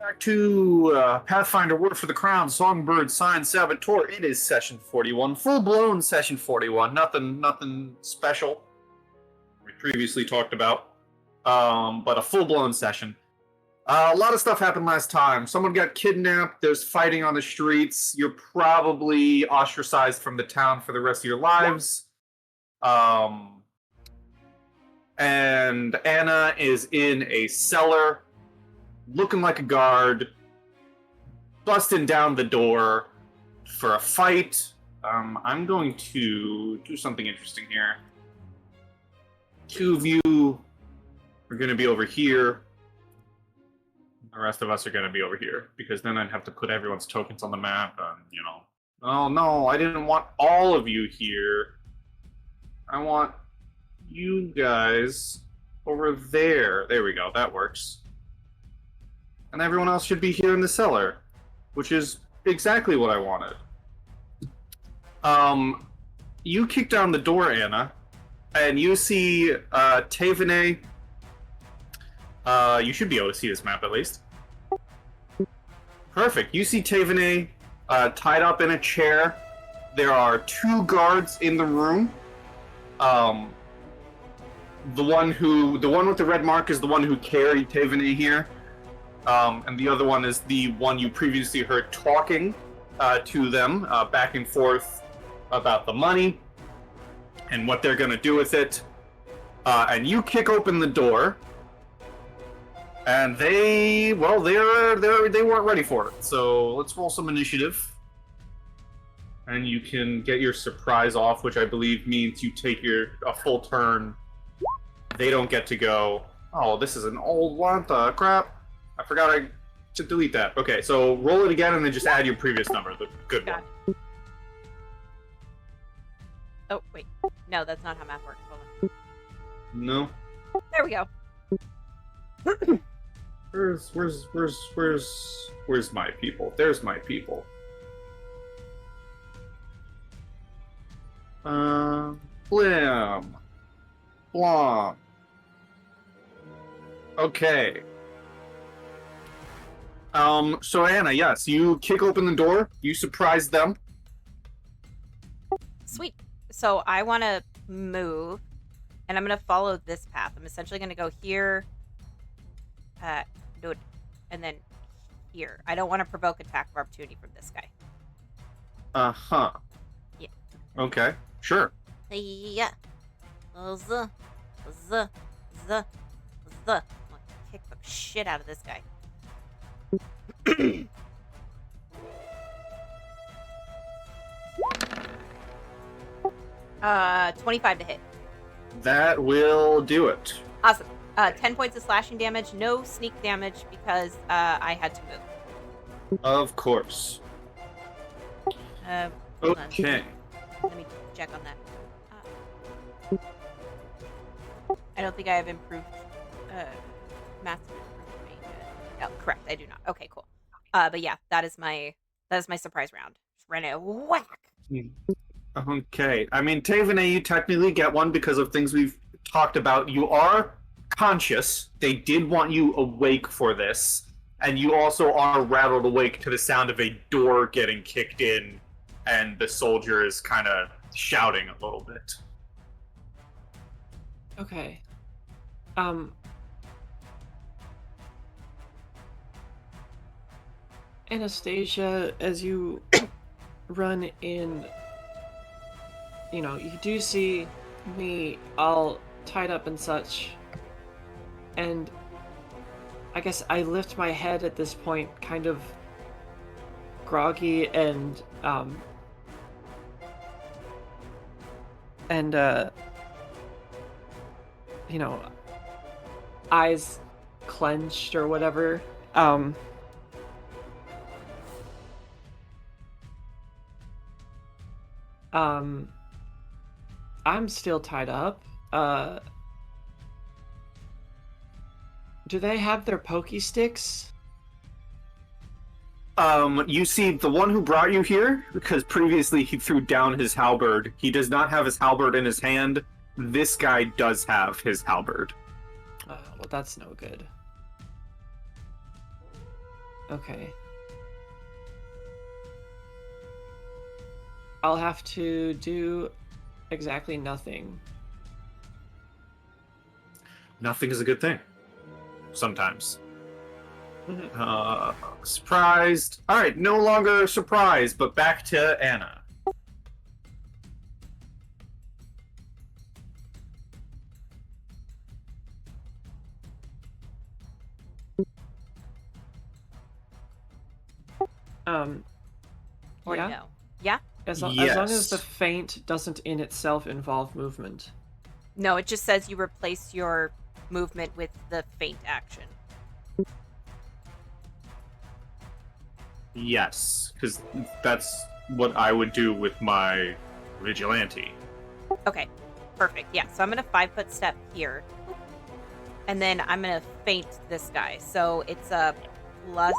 Back to Pathfinder War for the Crown, Songbird, Sign, Saboteur. It is session 41, full-blown session 41. Nothing special we previously talked about, but a full-blown session. A lot of stuff happened last time. Someone got kidnapped. There's fighting on the streets. You're probably ostracized from the town for the rest of your lives. And Anna is in a cellar, looking like a guard, busting down the door for a fight. I'm going to do something interesting here. Two of you are going to be over here. The rest of us are going to be over here, because then I'd have to put everyone's tokens on the map, and, you know. Oh, no, I didn't want all of you here. I want you guys over there. There we go, that works. And everyone else should be here in the cellar, which is exactly what I wanted. You kick down the door, Anna, and you see Tavene. You should be able to see this map at least. Perfect. You see Tavene tied up in a chair. There are two guards in the room. The one with the red mark is the one who carried Tavene here. And the other one is the one you previously heard talking to them back and forth about the money and what they're going to do with it. And you kick open the door, and they weren't ready for it. So let's roll some initiative, and you can get your surprise off, which I believe means you take a full turn. They don't get to go. Oh, this is an old one. Crap. I forgot to delete that. Okay, so roll it again and then just add your previous number, the good one. Oh, wait. No, that's not how math works. Hold on. No. There we go. Where's my people? There's my people. Blim. Blom. Okay. So Anna, yes, you kick open the door, you surprise them. Sweet. So I want to move, and I'm going to follow this path. I'm essentially going to go here, and then here. I don't want to provoke attack of opportunity from this guy. Uh-huh. Yeah. Okay, sure. Yeah. I'm going to kick the shit out of this guy. 25 to hit. That will do it. Awesome. 10 points of slashing damage, no sneak damage because I had to move. Of course. Hold okay. On. Let me check on that. I don't think I have improved math. No, correct. I do not. Okay, cool. But yeah, that is my surprise round. Just ran a whack. Okay. I mean, Tavene, you technically get one because of things we've talked about. You are conscious. They did want you awake for this. And you also are rattled awake to the sound of a door getting kicked in, and the soldier is kind of shouting a little bit. Okay. Anastasia, as you run in, you do see me all tied up and such, and I guess I lift my head at this point, kind of groggy and eyes clenched or whatever. I'm still tied up. Do they have their pokey sticks? You see the one who brought you here, because previously he threw down his halberd. He does not have his halberd in his hand. This guy does have his halberd. Well, that's no good. Okay. I'll have to do exactly nothing. Nothing is a good thing. Sometimes. Surprised. All right, no longer surprised, but back to Anna. Or Yeah. no? Yeah? As long as the Yes. feint doesn't in itself involve movement. No, it just says you replace your movement with the feint action. Yes, because that's what I would do with my vigilante. Okay, perfect. Yeah, so I'm gonna 5-foot step here, and then I'm gonna feint this guy. So it's a plus,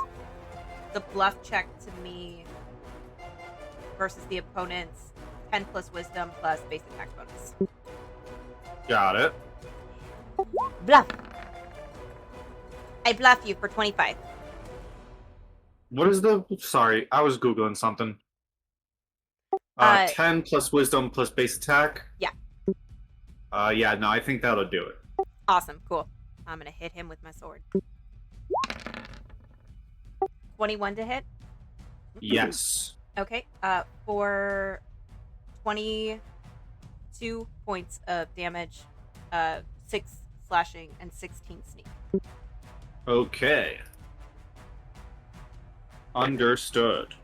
the bluff check to me versus the opponent's 10 plus wisdom plus base attack bonus. Got it. Bluff. I bluff you for 25. What is the? Sorry, I was googling something. 10 plus wisdom plus base attack. Yeah. Yeah. No, I think that'll do it. Awesome, cool. I'm gonna hit him with my sword. 21 to hit. Yes. Okay. For 22 points of damage, 6 slashing, and 16 sneak. Okay. Understood.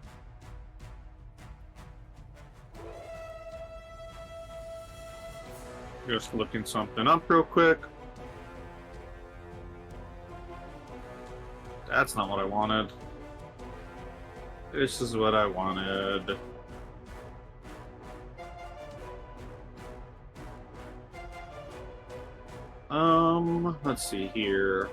Just looking something up real quick. That's not what I wanted. This is what I wanted. Let's see here.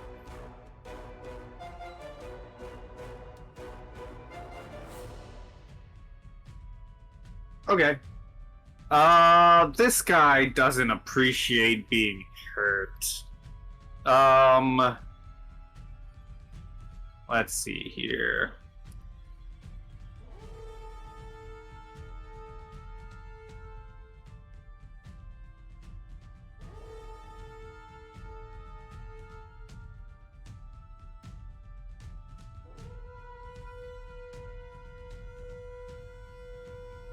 Okay. This guy doesn't appreciate being hurt. Let's see here.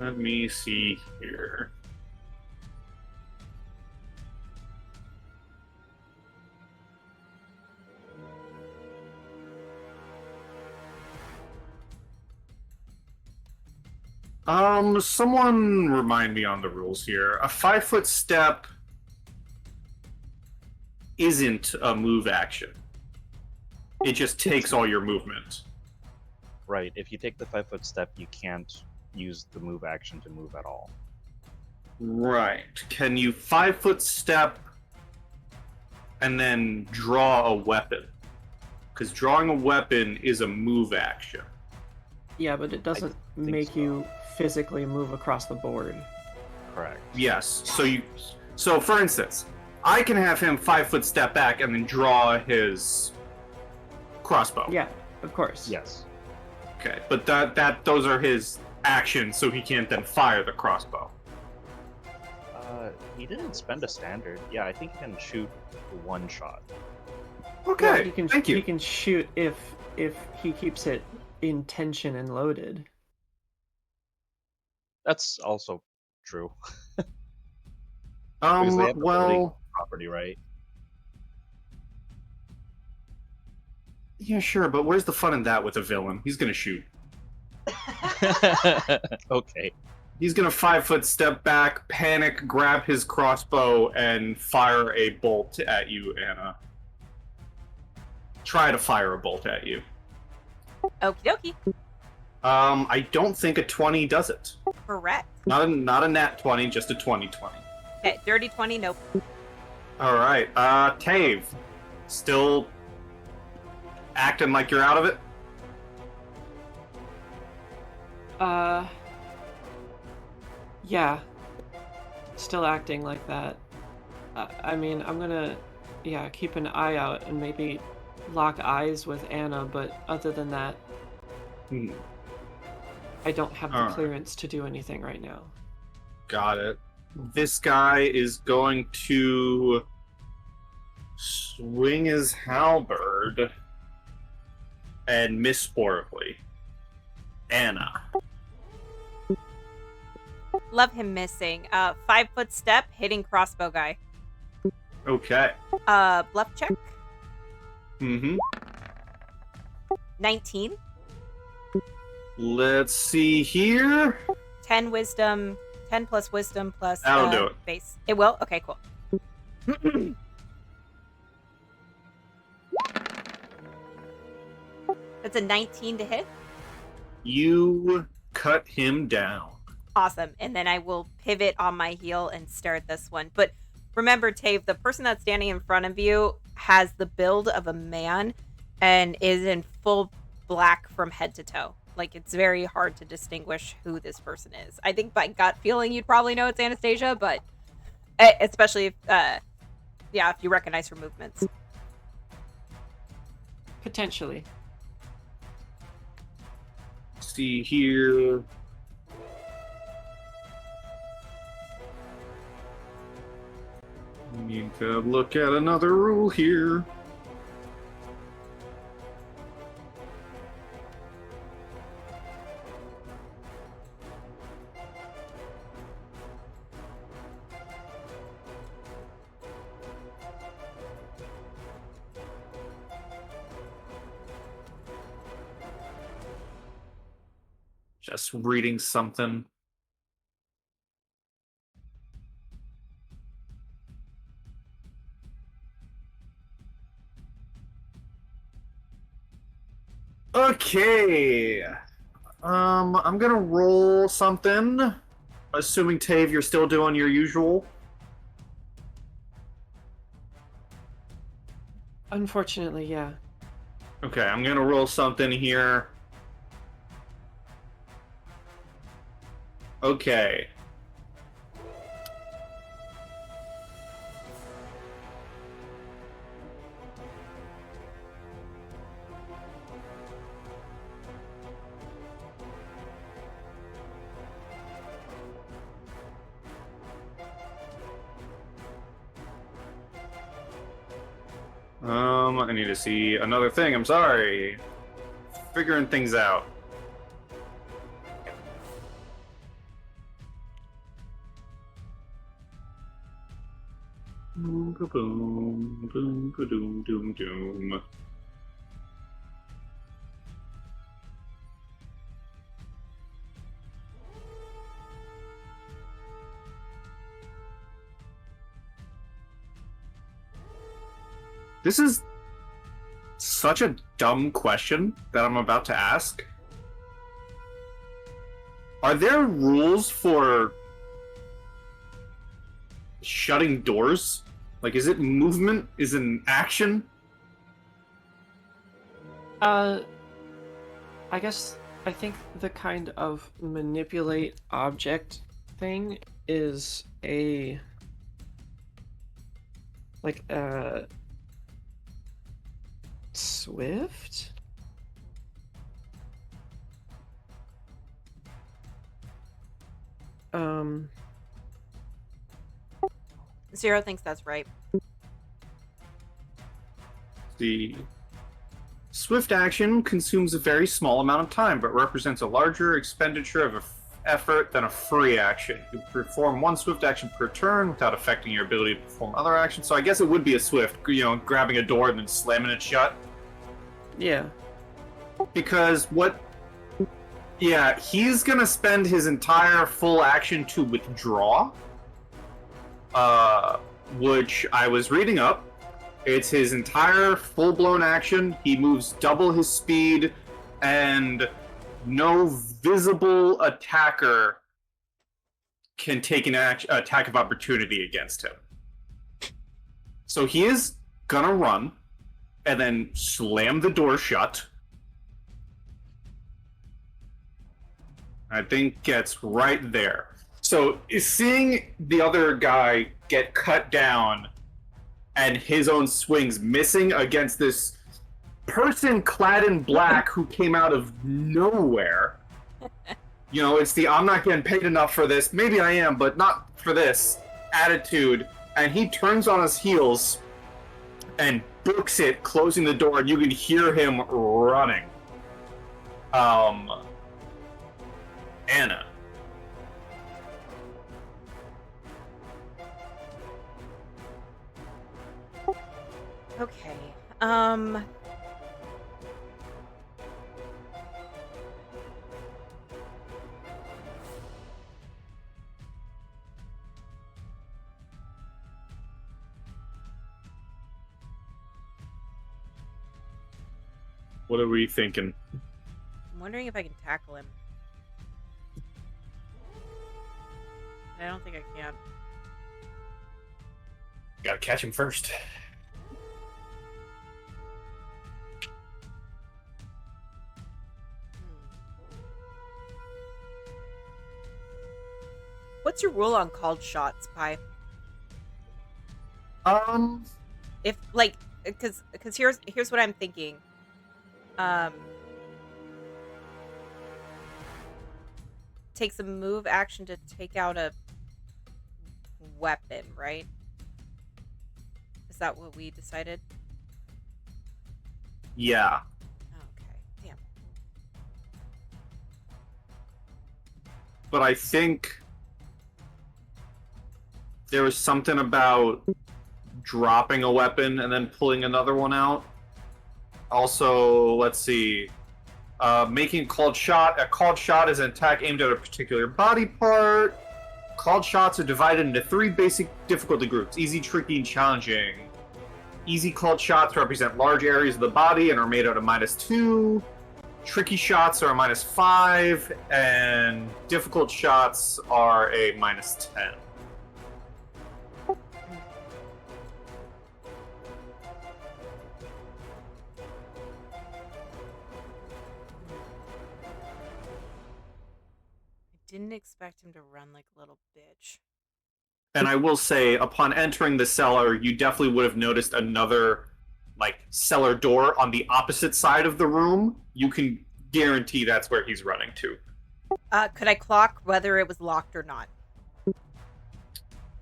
Let me see here. Someone remind me on the rules here. A 5-foot step isn't a move action. It just takes all your movement. Right. If you take the 5-foot step, you can't use the move action to move at all. Right. Can you 5-foot step and then draw a weapon? Because drawing a weapon is a move action. Yeah, but it doesn't think make so. you physically move across the board. Correct. Yes. So for instance, I can have him 5-foot step back and then draw his crossbow. Yeah, of course. Yes. Okay. But those are his actions, so he can't then fire the crossbow. He didn't spend a standard. Yeah, I think he can shoot one shot. Okay. Yeah, Thank you. He can shoot if he keeps it in tension and loaded. That's also true. Because they have the loading Well, property, right? yeah, sure, but where's the fun in that with a villain? He's gonna shoot. Okay. He's gonna 5-foot step back, panic, grab his crossbow, and fire a bolt at you, Anna. Try to fire a bolt at you. Okie dokie. I don't think a 20 does it. Correct. Not a nat 20, just a 20-20. Okay, dirty 20, nope. Alright, Tave. Still acting like you're out of it? Yeah. Still acting like that. I mean, I'm gonna, keep an eye out and maybe lock eyes with Anna, but other than that, Hmm. I don't have the Alright. clearance to do anything right now. Got it. This guy is going to swing his halberd and miss horribly. Anna. Love him missing. 5-foot step, hitting crossbow guy. Okay. Bluff check. Mm-hmm. 19. Let's see here. 10 wisdom. 10 plus wisdom plus That'll do it. base. It will? Okay, cool. That's a 19 to hit. You cut him down. Awesome. And then I will pivot on my heel and stare at this one. But remember, Tave, the person that's standing in front of you has the build of a man and is in full black from head to toe. Like, it's very hard to distinguish who this person is. I think by gut feeling, you'd probably know it's Anastasia, but especially if, if you recognize her movements. Potentially. See here. Need to look at another rule here. Just reading something. Okay. I'm gonna roll something. Assuming, Tave, you're still doing your usual. Unfortunately, yeah. Okay, I'm gonna roll something here. Okay. I need to see another thing. I'm sorry. Figuring things out. Boom, boom, boom, boom, doom, doom. This is such a dumb question that I'm about to ask. Are there rules for shutting doors? Like, is it movement? Is it an action? I think the kind of manipulate object thing is a swift? Zero thinks that's right. The swift action consumes a very small amount of time, but represents a larger expenditure of effort than a free action. You perform one swift action per turn without affecting your ability to perform other actions. So I guess it would be a swift, grabbing a door and then slamming it shut. Yeah. Because he's gonna spend his entire full action to withdraw. Which I was reading up. It's his entire full-blown action. He moves double his speed, and no visible attacker can take an attack of opportunity against him. So he is gonna run, and then slam the door shut. I think gets right there. So seeing the other guy get cut down and his own swings missing against this person clad in black who came out of nowhere. You know, it's the I'm not getting paid enough for this. Maybe I am, but not for this attitude. And he turns on his heels and books it, closing the door, and you can hear him running. Anna. Okay. What are we thinking? I'm wondering if I can tackle him. I don't think I can. Gotta catch him first. What's your rule on called shots, Pi? If like, because here's what I'm thinking. Takes a move action to take out a weapon, right? Is that what we decided? Yeah. Okay, damn. But I think there was something about dropping a weapon and then pulling another one out. Also, let's see. Making a called shot. A called shot is an attack aimed at a particular body part. Called shots are divided into 3 basic difficulty groups: easy, tricky, and challenging. Easy called shots represent large areas of the body and are made out of -2. Tricky shots are a -5, and difficult shots are a -10. Didn't expect him to run like a little bitch. And I will say, upon entering the cellar, you definitely would have noticed another, like, cellar door on the opposite side of the room. You can guarantee that's where he's running to. Could I clock whether it was locked or not?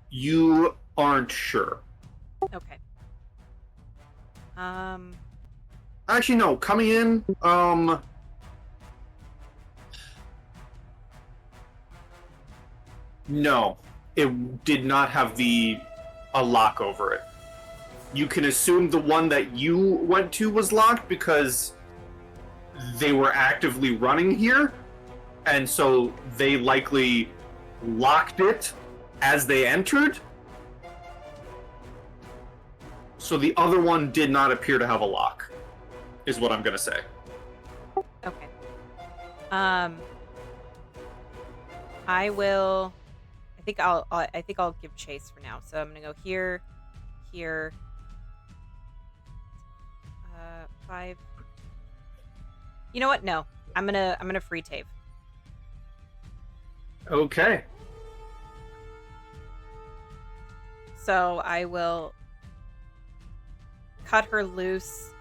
You aren't sure. Okay. Actually, no. Coming in, no. It did not have a lock over it. You can assume the one that you went to was locked because they were actively running here, and so they likely locked it as they entered. So the other one did not appear to have a lock, is what I'm gonna say. Okay. I will. I think I'll give chase for now. So I'm gonna go here, here. 5. You know what? No, I'm gonna free Tave. Okay. So I will cut her loose,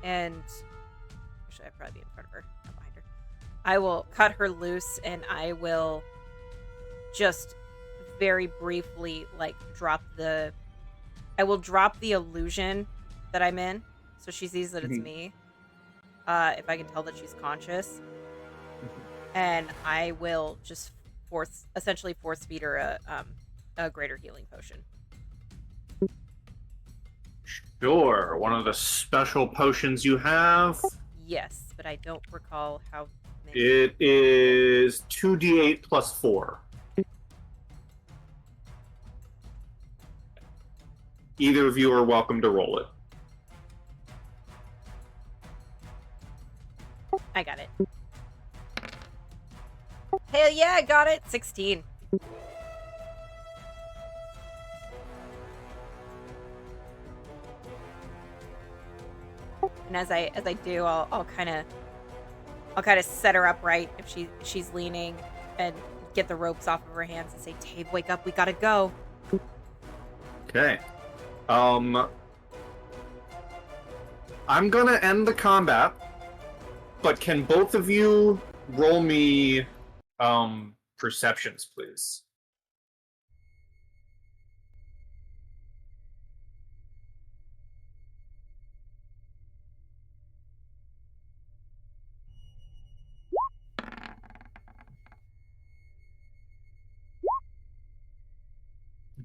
and actually I'd probably be in front of her, not behind her. I will cut her loose, and I will just very briefly drop the illusion that I'm in, so she sees that it's me. If I can tell that she's conscious, and I will just essentially force feed her a greater healing potion. Sure. One of the special potions you have. Yes, but I don't recall how many. It is 2d8 plus 4. Either of you are welcome to roll it. I got it. Hell yeah, I got it. 16. And as I do, I'll kind of set her up right if she's leaning, and get the ropes off of her hands and say, "Tabe, wake up, we gotta go." I'm gonna end the combat, but can both of you roll me perceptions, please?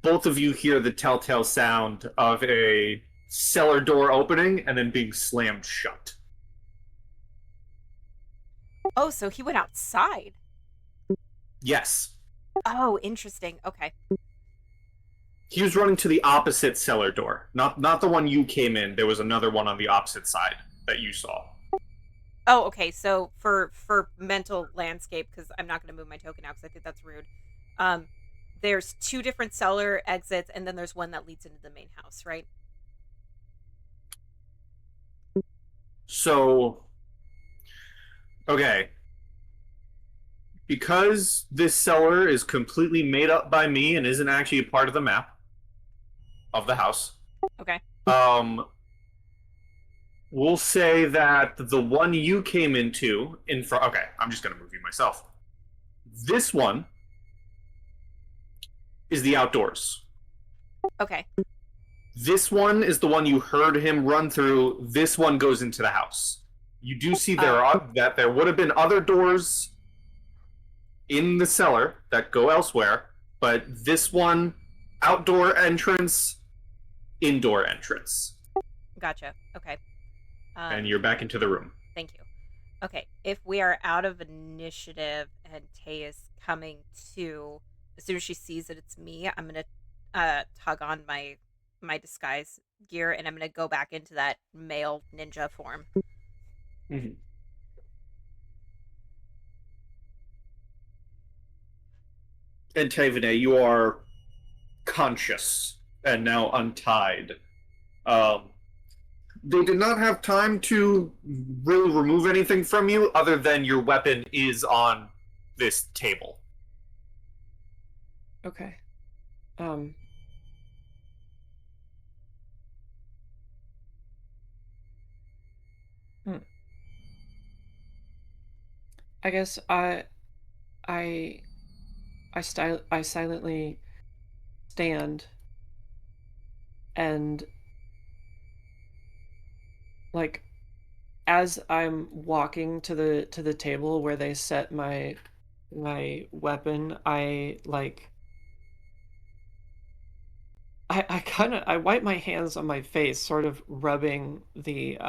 Both of you hear the telltale sound of a cellar door opening and then being slammed shut. Oh, so he went outside. Yes. Oh, interesting. Okay. He was running to the opposite cellar door. Not the one you came in. There was another one on the opposite side that you saw. Oh, okay. So for mental landscape, because I'm not going to move my token out because I think that's rude. There's 2 different cellar exits, and then there's one that leads into the main house, right? So, okay. Because this cellar is completely made up by me and isn't actually a part of the map of the house, Okay. we'll say that the one you came into in front. Okay, I'm just gonna move you myself. This one is the outdoors. Okay. This one is the one you heard him run through. This one goes into the house. You do see that there would have been other doors in the cellar that go elsewhere, but this one, outdoor entrance, indoor entrance. Gotcha. Okay. And you're back into the room. Thank you. Okay, if we are out of initiative and Tay is coming to, as soon as she sees that it's me, I'm gonna tug on my disguise gear and I'm gonna go back into that male ninja form. Mm-hmm. And Tavine, you are conscious and now untied. They did not have time to really remove anything from you other than your weapon is on this table. Okay. I guess I silently stand and, like, as I'm walking to the table where they set my weapon, I kind of I wipe my hands on my face, sort of rubbing the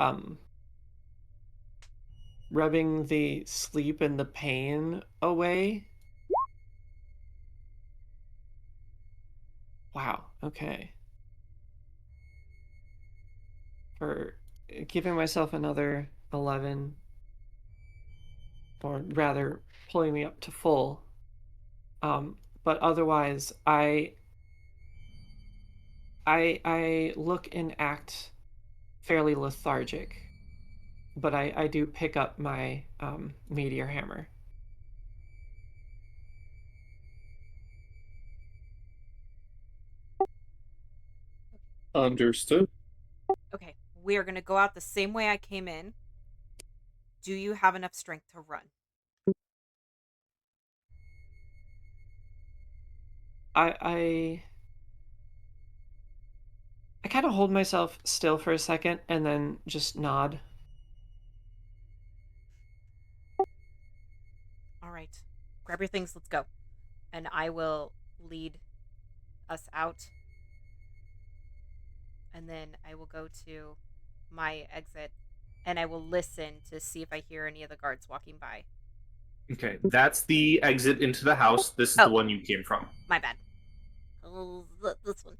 sleep and the pain away. Wow, okay. For giving myself another 11, or rather pulling me up to full. But otherwise, I look and act fairly lethargic, but I do pick up my meteor hammer. Understood. Okay, we are gonna go out the same way I came in. Do you have enough strength to run? I kind of hold myself still for a second and then just nod. All right, grab your things. Let's go, and I will lead us out, and then I will go to my exit, and I will listen to see if I hear any of the guards walking by. Okay, that's the exit into the house. This is the one you came from. My bad. This one.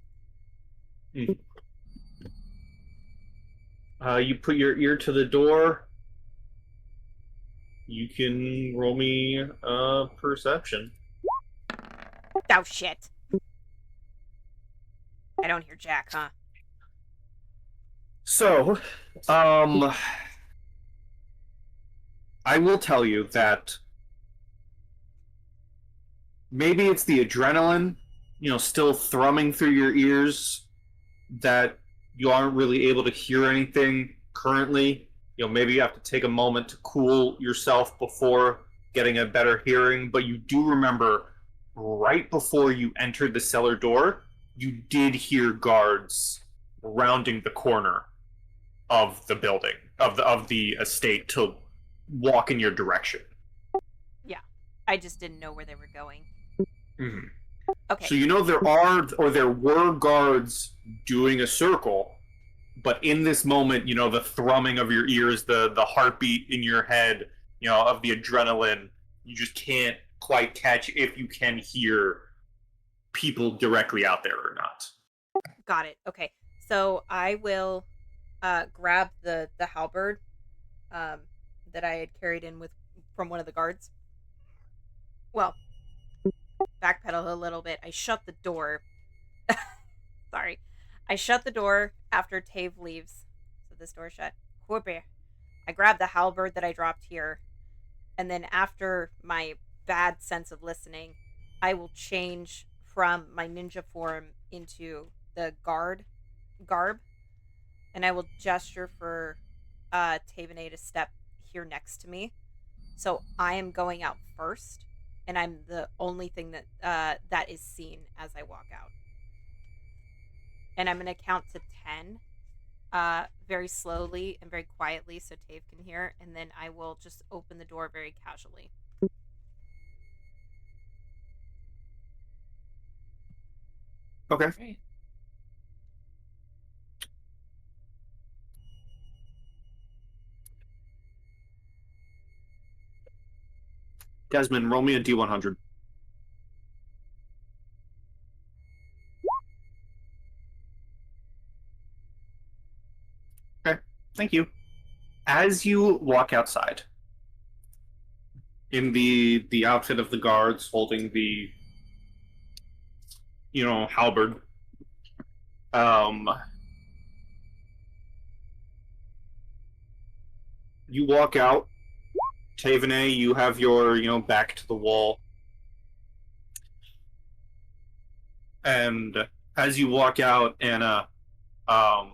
Mm-hmm. You put your ear to the door. You can roll me perception. Oh, shit. I don't hear Jack, huh? So, I will tell you that maybe it's the adrenaline, still thrumming through your ears, that you aren't really able to hear anything currently. Maybe you have to take a moment to cool yourself before getting a better hearing, but you do remember right before you entered the cellar door, you did hear guards rounding the corner of the building, of the estate, to walk in your direction. Yeah. I just didn't know where they were going. Mm-hmm. Okay. So there were guards doing a circle, but in this moment, the thrumming of your ears, the heartbeat in your head, of the adrenaline, you just can't quite catch if you can hear people directly out there or not. Got it. Okay. So I will grab the halberd um, that I had carried in with from one of the guards. Well, backpedal a little bit. I shut the door. Sorry. I shut the door after Tave leaves. So this door shut. Whoopee. I grab the halberd that I dropped here, and then after my bad sense of listening, I will change from my ninja form into the garb, and I will gesture for Tavene to step here next to me. So I am going out first, and I'm the only thing that is seen as I walk out. And I'm going to count to 10 very slowly and very quietly so Tave can hear, and then I will just open the door very casually. Okay. Great. Desmond, roll me a D100. Okay, thank you. As you walk outside, in the outfit of the guards, holding the halberd, um, you walk out. Tavene, you have your back to the wall, and as you walk out, Anna, um,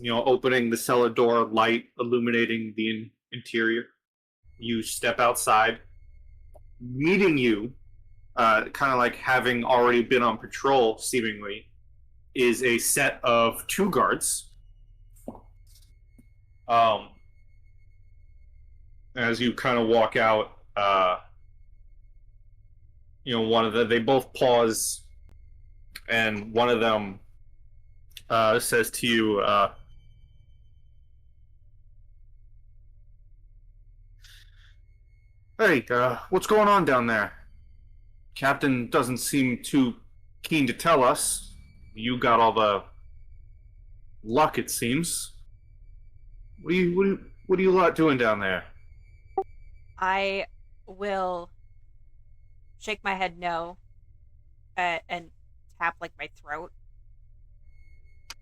opening the cellar door, light illuminating the interior. You step outside. Meeting you, kind of like having already been on patrol, seemingly, is a set of two guards. Um, as you kind of walk out, they both pause, and one of them says to you, "Hey, what's going on down there? Captain doesn't seem too keen to tell us. You got all the luck, it seems. What are you lot doing down there?" I will shake my head no and tap like my throat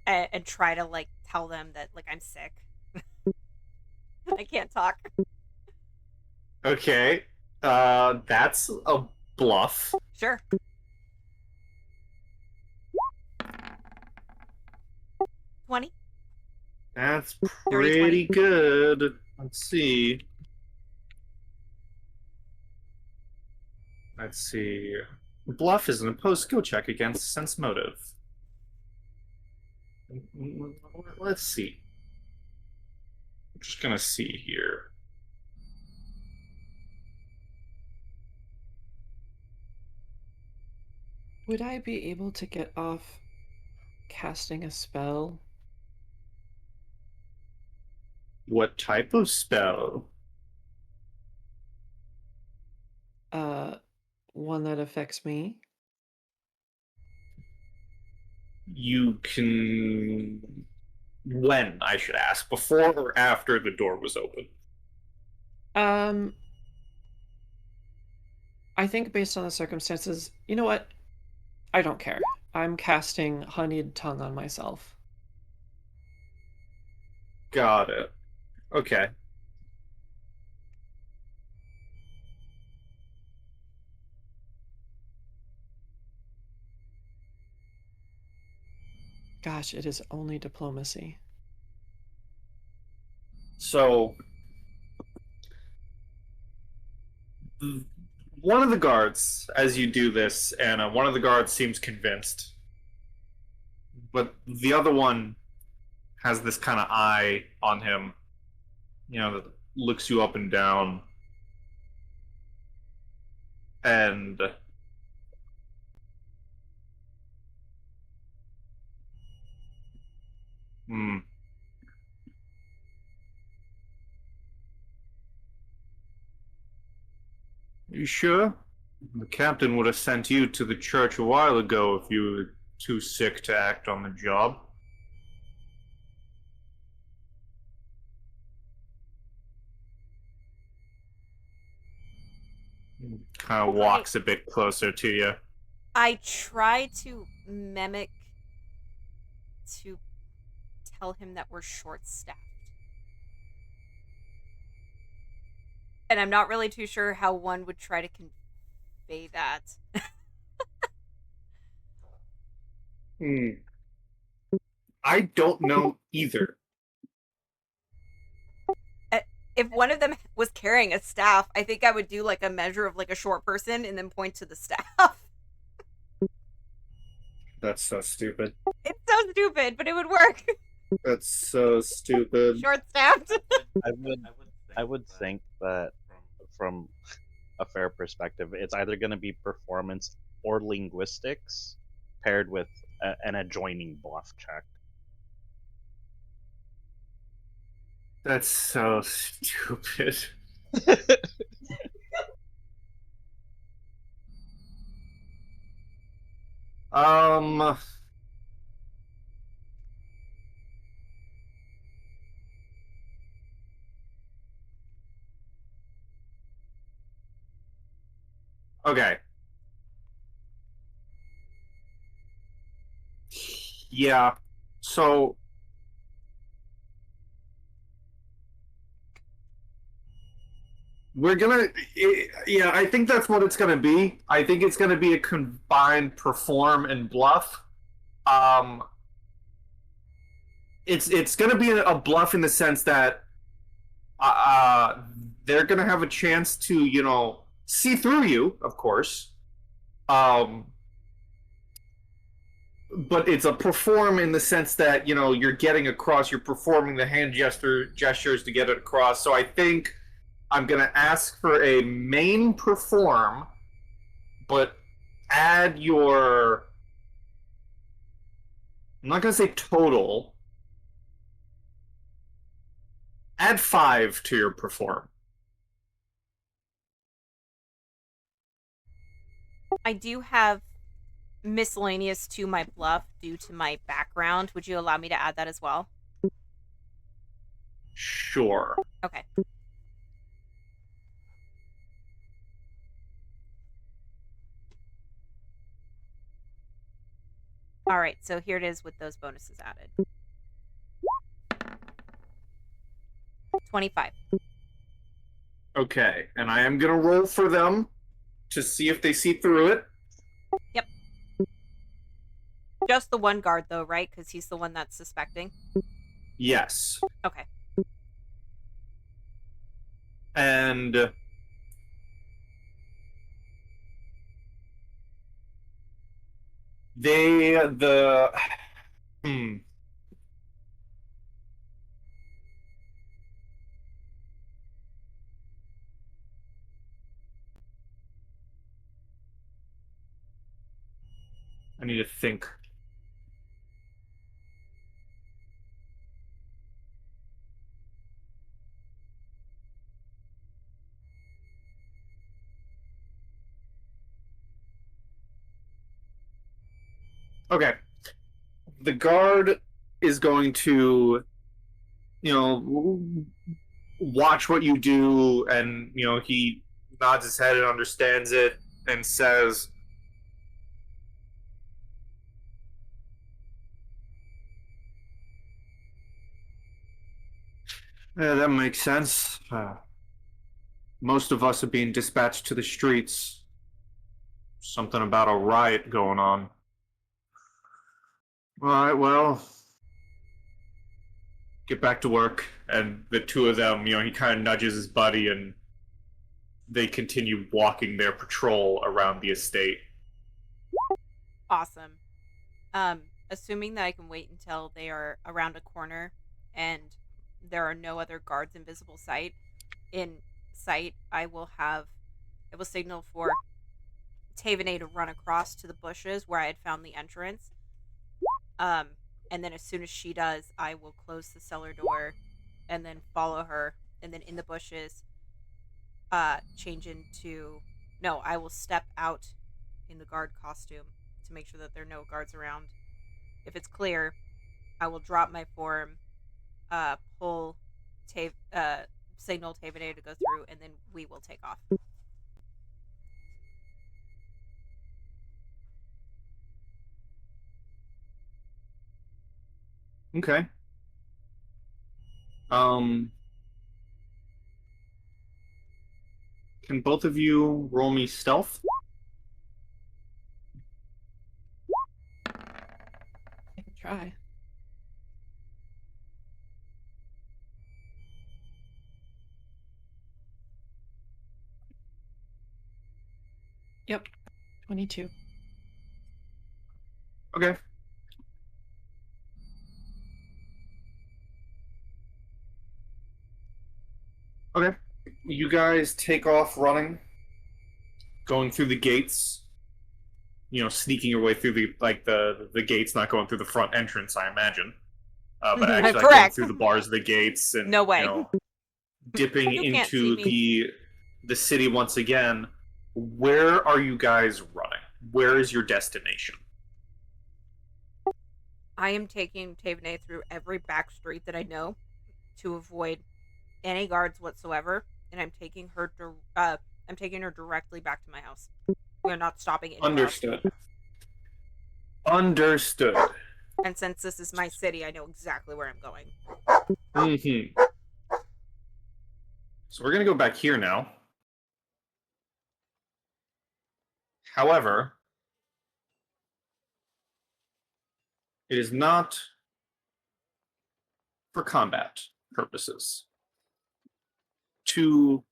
and try to like tell them that like I'm sick. I can't talk. Okay, that's a bluff. Sure. 20. That's Dirty pretty 20. good. Let's see. Let's see. Bluff is an opposed skill check against sense motive. Let's see. I'm just gonna see here. Would I be able to get off casting a spell? What type of spell? Uh, one that affects me? You can. When, I should ask, before or after the door was open? Um, I think based on the circumstances, you know what? I don't care. I'm casting honeyed tongue on myself. Got it. Okay. Gosh, it is only diplomacy. So, one of the guards, as you do this, Anna, one of the guards seems convinced, but the other one has this kind of eye on him, that looks you up and down, and hmm, you sure? The captain would have sent you to the church a while ago if you were too sick to act on the job. Kind of walks a bit closer to you. I try to mimic to tell him that we're short-staffed. And I'm not really too sure how one would try to convey that. I don't know either. If one of them was carrying a staff, I think I would do like a measure of like a short person and then point to the staff. That's so stupid. It's so stupid, but it would work. That's so stupid. Short-staffed. I would think that from a fair perspective, it's either going to be performance or linguistics paired with an adjoining bluff check. That's so stupid. Um. Okay. Yeah. So we're gonna. Yeah, I think that's what it's gonna be. I think it's gonna be a combined perform and bluff. Um. It's gonna be a bluff in the sense that they're gonna have a chance to see through you, of course. Um. But it's a perform in the sense that you're getting across, you're performing the hand gestures to get it across. So I think I'm gonna ask for a main perform, but add your, I'm not gonna say total, add 5 to your perform. I do have miscellaneous to my bluff due to my background. Would you allow me to add that as well? Sure. Okay. All right, so here it is with those bonuses added. 25. Okay, and I am gonna roll for them to see if they see through it. Yep. Just the one guard, though, right? Because he's the one that's suspecting. Yes. Okay. And hmm. I need to think. Okay. The guard is going to, watch what you do, and, he nods his head and understands it and says, yeah, that makes sense. Most of us are being dispatched to the streets. Something about a riot going on. All right, well, get back to work, and the two of them, he kind of nudges his buddy, and they continue walking their patrol around the estate. Awesome. Assuming that I can wait until they are around a corner and there are no other guards in visible in sight, I will signal for Tavenay to run across to the bushes where I had found the entrance. And then as soon as she does, I will close the cellar door and then follow her, and then in the bushes, change into... No, I will step out in the guard costume to make sure that there are no guards around. If it's clear, I will drop my form, pull signal Tavenay to go through, and then we will take off. Okay. Can both of you roll me stealth? I can try. Yep. 22. Okay. Okay. You guys take off running, going through the gates. Sneaking your way through the gates, not going through the front entrance, I imagine. But actually, going Correct. through the bars of the gates and No way. Dipping You can't into see the city once again. Where are you guys running? Where is your destination? I am taking Tavenay through every back street that I know to avoid any guards whatsoever, and I'm taking her directly back to my house. We're not stopping anywhere. Understood. Understood. And since this is my city, I know exactly where I'm going. Mm-hmm. So we're gonna go back here now. However, it is not for combat purposes. To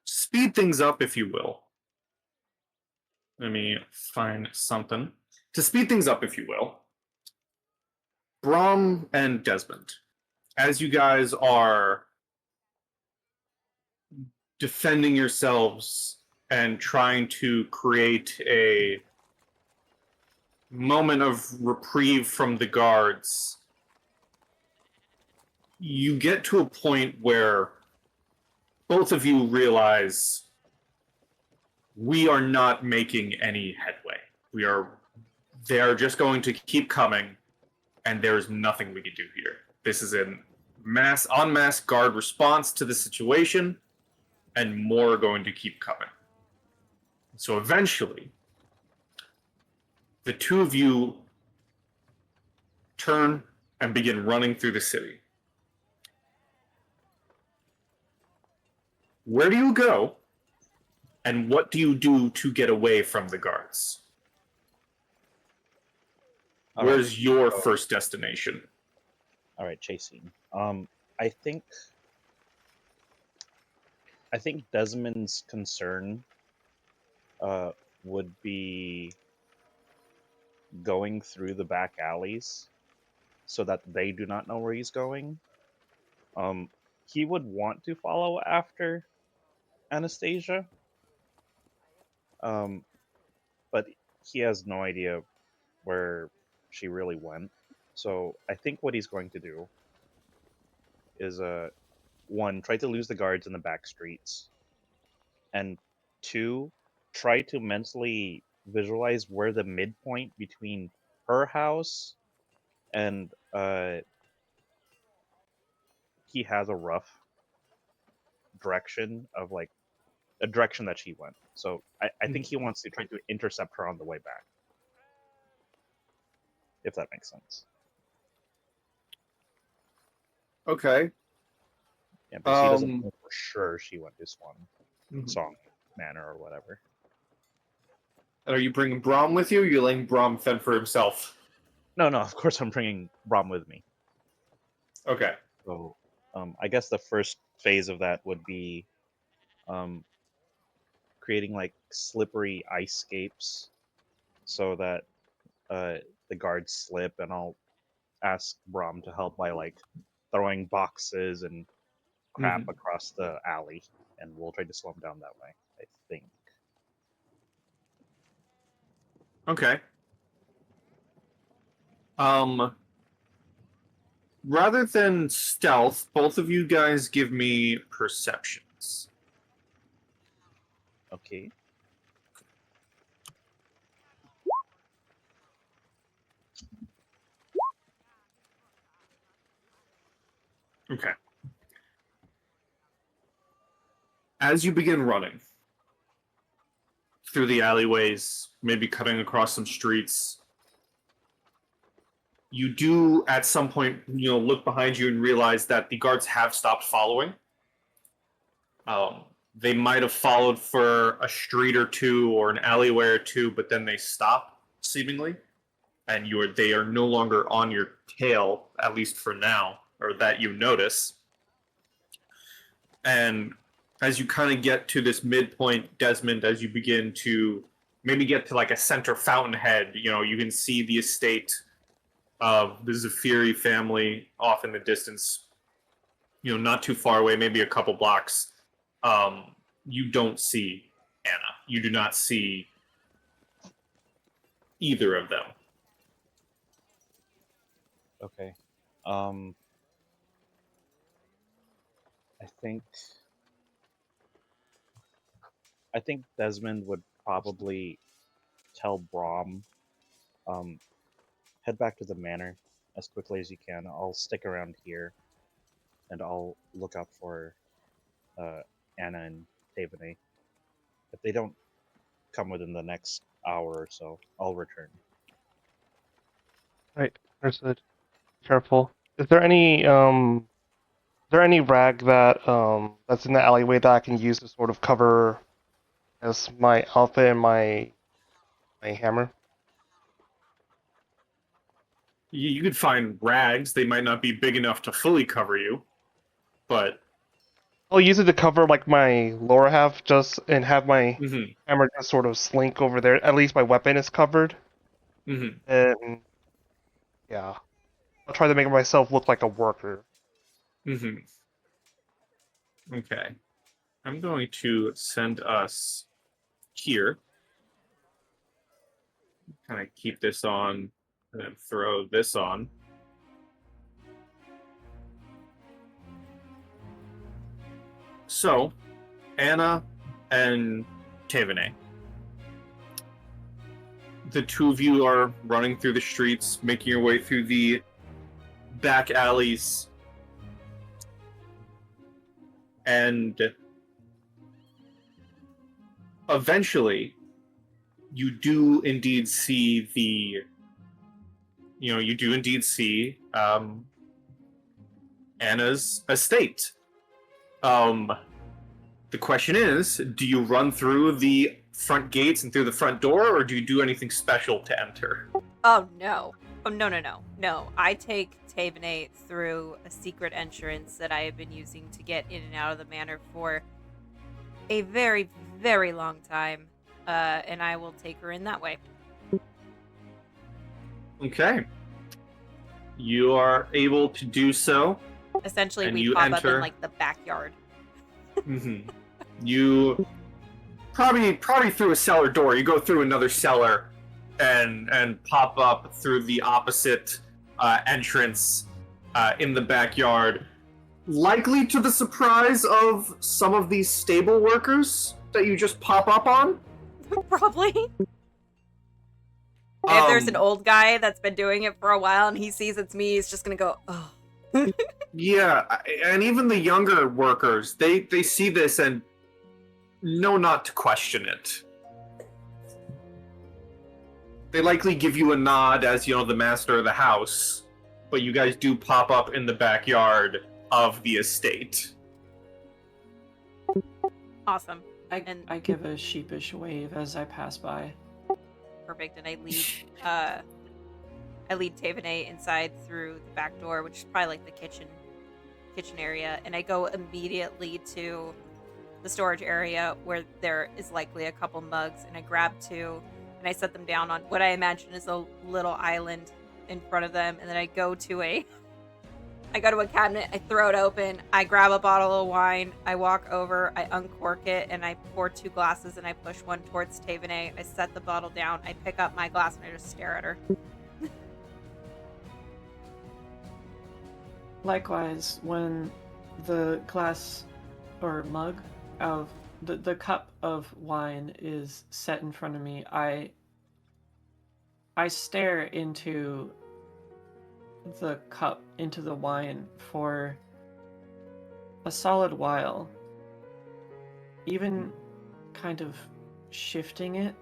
speed things up, if you will. Let me find something. To speed things up, if you will. Brom and Desmond, as you guys are defending yourselves and trying to create a moment of reprieve from the guards, you get to a point where both of you realize we are not making any headway. They are just going to keep coming, and there's nothing we can do here. This is an en masse guard response to the situation, and more are going to keep coming. So eventually, the two of you turn and begin running through the city. Where do you go, and what do you do to get away from the guards? Where's your first destination? All right, chasing. I think Desmond's concern would be going through the back alleys so that they do not know where he's going. He would want to follow after Anastasia, but he has no idea where she really went. So I think what he's going to do is one, try to lose the guards in the back streets, and two, try to mentally visualize where the midpoint between her house and he has a rough direction of like a direction that she went. So I think he wants to try to intercept her on the way back. If that makes sense. Okay. Yeah, because he doesn't know for sure she went this one. Song Manor or whatever. And are you bringing Brom with you, or are you letting Brom fend for himself? No, of course I'm bringing Brom with me. Okay. So, I guess the first phase of that would be creating like slippery ice scapes so that the guards slip, and I'll ask Brom to help by like throwing boxes and crap Mhm. across the alley, and we'll try to slow him down that way, I think. Okay. Rather than stealth, both of you guys give me perceptions. Okay. Okay. As you begin running through the alleyways, maybe cutting across some streets, you do at some point, look behind you and realize that the guards have stopped following. They might have followed for a street or two or an alleyway or two, but then they stop, seemingly, and they are no longer on your tail, at least for now, or that you notice. And as you kind of get to this midpoint, Desmond, as you begin to maybe get to like a center fountainhead, you can see the estate of the Zafiri family off in the distance, not too far away, maybe a couple blocks. You don't see Anna. You do not see either of them. Okay. I think Desmond would probably tell Brom, head back to the manor as quickly as you can. I'll stick around here, and I'll look out for Anna and Tavenay. If they don't come within the next hour or so, I'll return. Right, understood. Careful. Is there any rag that that's in the alleyway that I can use to sort of cover as my outfit and my hammer? You could find rags. They might not be big enough to fully cover you, but I'll use it to cover like my lower half just and have my mhm, hammer just sort of slink over there. At least my weapon is covered. mhm. And yeah. I'll try to make myself look like a worker. Okay. I'm going to send us here. Kind of keep this on and then throw this on. So, Anna and Tavenay. The two of you are running through the streets, making your way through the back alleys, and eventually you do indeed see Anna's estate. The question is, do you run through the front gates and through the front door, or do you do anything special to enter? Oh no. Oh no. No. I take Tavenay through a secret entrance that I have been using to get in and out of the manor for a very, very long time. And I will take her in that way. Okay. You are able to do so. Essentially, And we you pop up enter- in like the backyard. You probably through a cellar door. You go through another cellar and pop up through the opposite entrance in the backyard. Likely to the surprise of some of these stable workers that you just pop up on. Probably. If there's an old guy that's been doing it for a while and he sees it's me, he's just gonna go, oh. Yeah, and even the younger workers, they see this and know not to question it. They likely give you a nod as, the master of the house, but you guys do pop up in the backyard of the estate. Awesome. I give a sheepish wave as I pass by. Perfect. And I lead I lead Tavenay inside through the back door, which is probably like the kitchen area, and I go immediately to the storage area where there is likely a couple mugs, and I grab two and I set them down on what I imagine is a little island in front of them, and then I go to a cabinet, I throw it open, I grab a bottle of wine, I walk over, I uncork it, and I pour 2 glasses and I push one towards Tavenay. I set the bottle down, I pick up my glass and I just stare at her. Likewise, when the glass or mug of the cup of wine is set in front of me, I stare into the cup, into the wine for a solid while, even kind of shifting it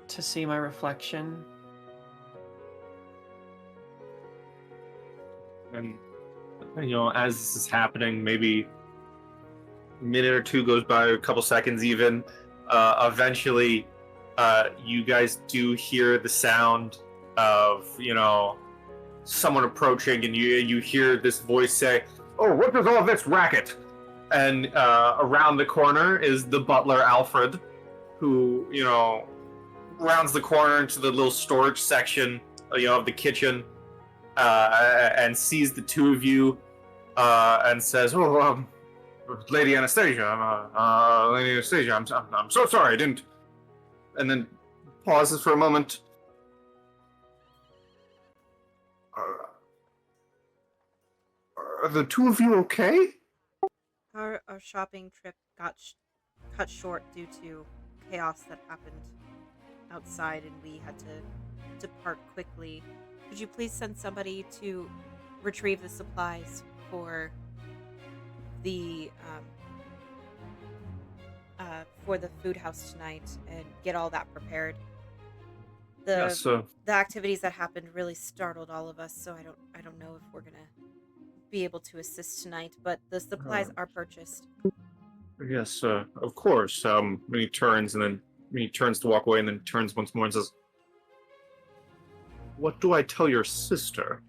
to see my reflection. And, as this is happening, maybe a minute or two goes by, a couple seconds even. Eventually, you guys do hear the sound of, someone approaching, and you hear this voice say, "Oh, what is all this racket?" And around the corner is the butler, Alfred, who, rounds the corner into the little storage section, of the kitchen. And sees the two of you, and says, "Oh, Lady Anastasia, I'm so sorry, I didn't." And then pauses for a moment. Are the two of you okay? Our shopping trip got cut short due to chaos that happened outside, and we had to depart quickly. Could you please send somebody to retrieve the supplies for the food house tonight and get all that prepared? Yes, The activities that happened really startled all of us, so I don't know if we're gonna be able to assist tonight, but the supplies are purchased. yes, of course. When he turns to walk away, and then turns once more and says, "What do I tell your sister?"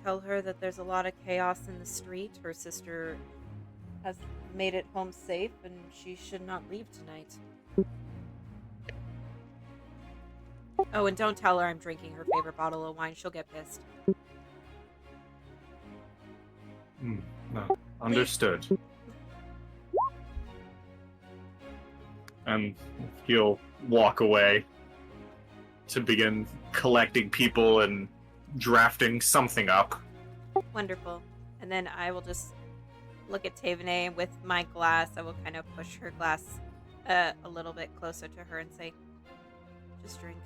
Tell her that there's a lot of chaos in the street. Her sister has made it home safe, and she should not leave tonight. Oh, and don't tell her I'm drinking her favorite bottle of wine. She'll get pissed. No, understood. And he'll walk away to begin collecting people and drafting something up. Wonderful. And then I will just look at Tavenay, and with my glass, I will kind of push her glass a little bit closer to her and say, "Just drink."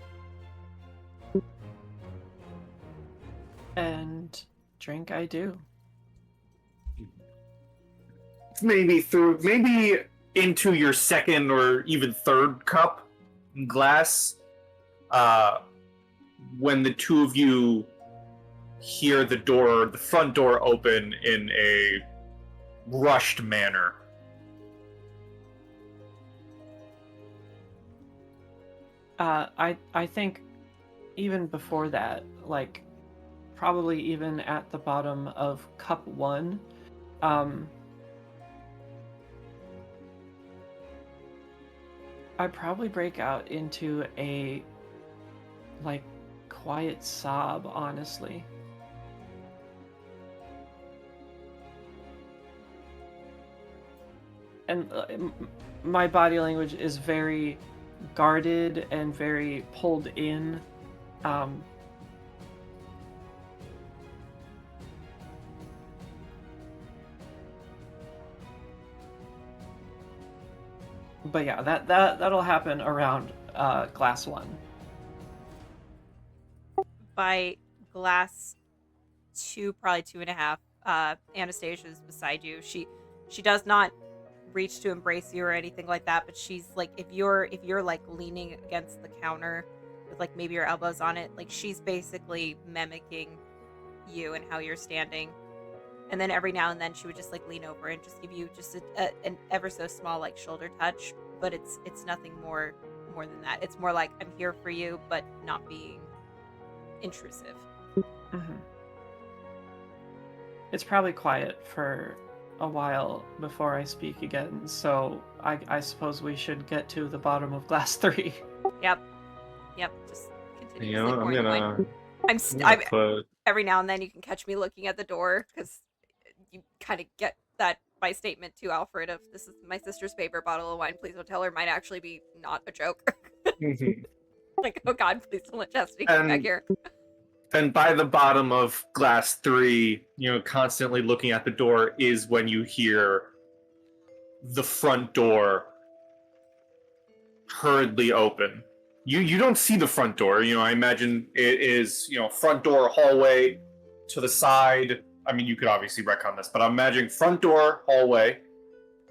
And drink I do. Maybe into your second or even third cup glass, when the two of you hear the front door open in a rushed manner. I think even before that, like probably even at the bottom of cup 1, I probably break out into a quiet sob, honestly. And my body language is very guarded and very pulled in. But yeah, that'll happen around glass 1. By glass 2, probably 2.5, Anastasia's beside you. She does not reach to embrace you or anything like that, but she's like, if you're like leaning against the counter with like maybe your elbows on it, like she's basically mimicking you and how you're standing. And then every now and then she would just like lean over and just give you just an ever so small like shoulder touch, but it's nothing more more than that. It's more like I'm here for you, but not being intrusive. Mhm. It's probably quiet for a while before I speak again, so I suppose we should get to the bottom of glass 3. Yep. Just You continuously know, pouring wine. I'm gonna put. every now and then you can catch me looking at the door because you kind of get that my statement to Alfred of this is my sister's favorite bottle of wine. Please don't tell her might actually be not a joke. Like, oh God, please don't let Chastity come back And here. and by the bottom of glass 3, constantly looking at the door is when you hear the front door hurriedly open. You don't see the front door. I imagine it is, front door, hallway, to the side. I mean, you could obviously retcon this, but I'm imagining front door, hallway.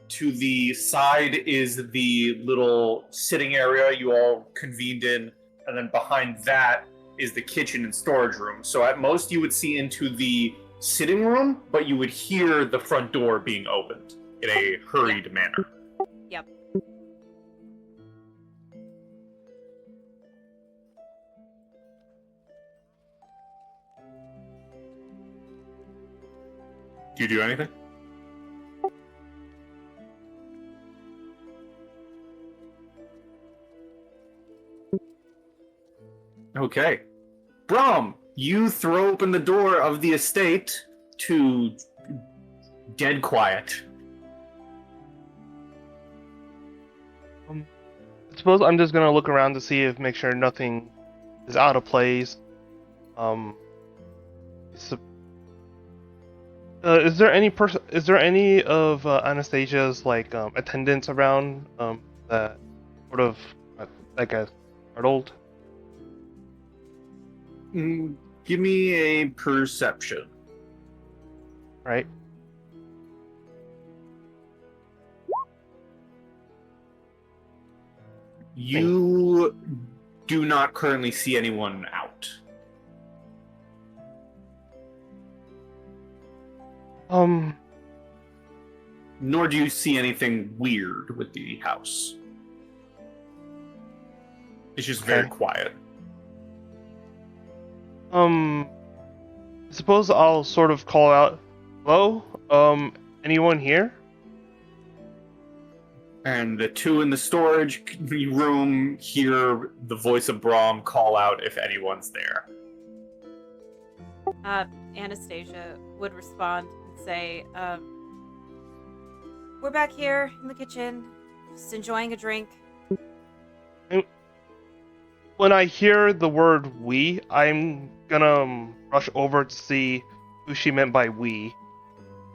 To the side is the little sitting area you all convened in, and then behind that is the kitchen and storage room. So at most you would see into the sitting room, but you would hear the front door being opened in a hurried manner. Yep. Do you do anything? Okay. Brom, you throw open the door of the estate to dead quiet. I suppose I'm just gonna look around to see if make sure nothing is out of place. So, is there any of Anastasia's attendants around that sort of got startled? Give me a perception. Right. You do not currently see anyone out. Nor do you see anything weird with the house. It's just very quiet. I suppose I'll sort of call out, hello? Anyone here? And the two in the storage room hear the voice of Brahm call out if anyone's there. Anastasia would respond and say, we're back here in the kitchen, just enjoying a drink. When I hear the word we, I'm gonna rush over to see who she meant by we.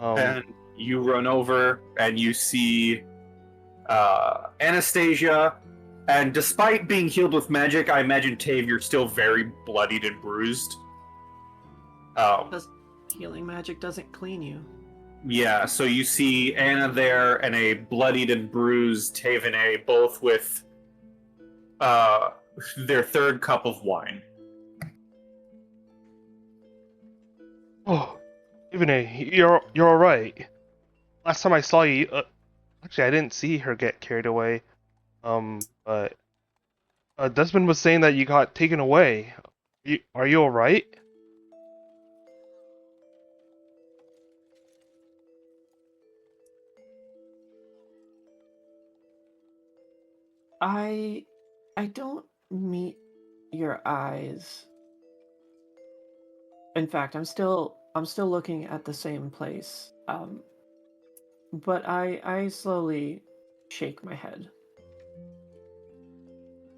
And you run over and you see Anastasia, and despite being healed with magic, I imagine, Tave, you're still very bloodied and bruised. Healing magic doesn't clean you. Yeah, so you see Anna there and a bloodied and bruised Tavene, both with their third cup of wine. Oh, Ivane, you're all right. Last time I saw you, actually I didn't see her get carried away. But Desmond was saying that you got taken away. Are you all right? I don't meet your eyes. In fact, I'm still looking at the same place. But I slowly shake my head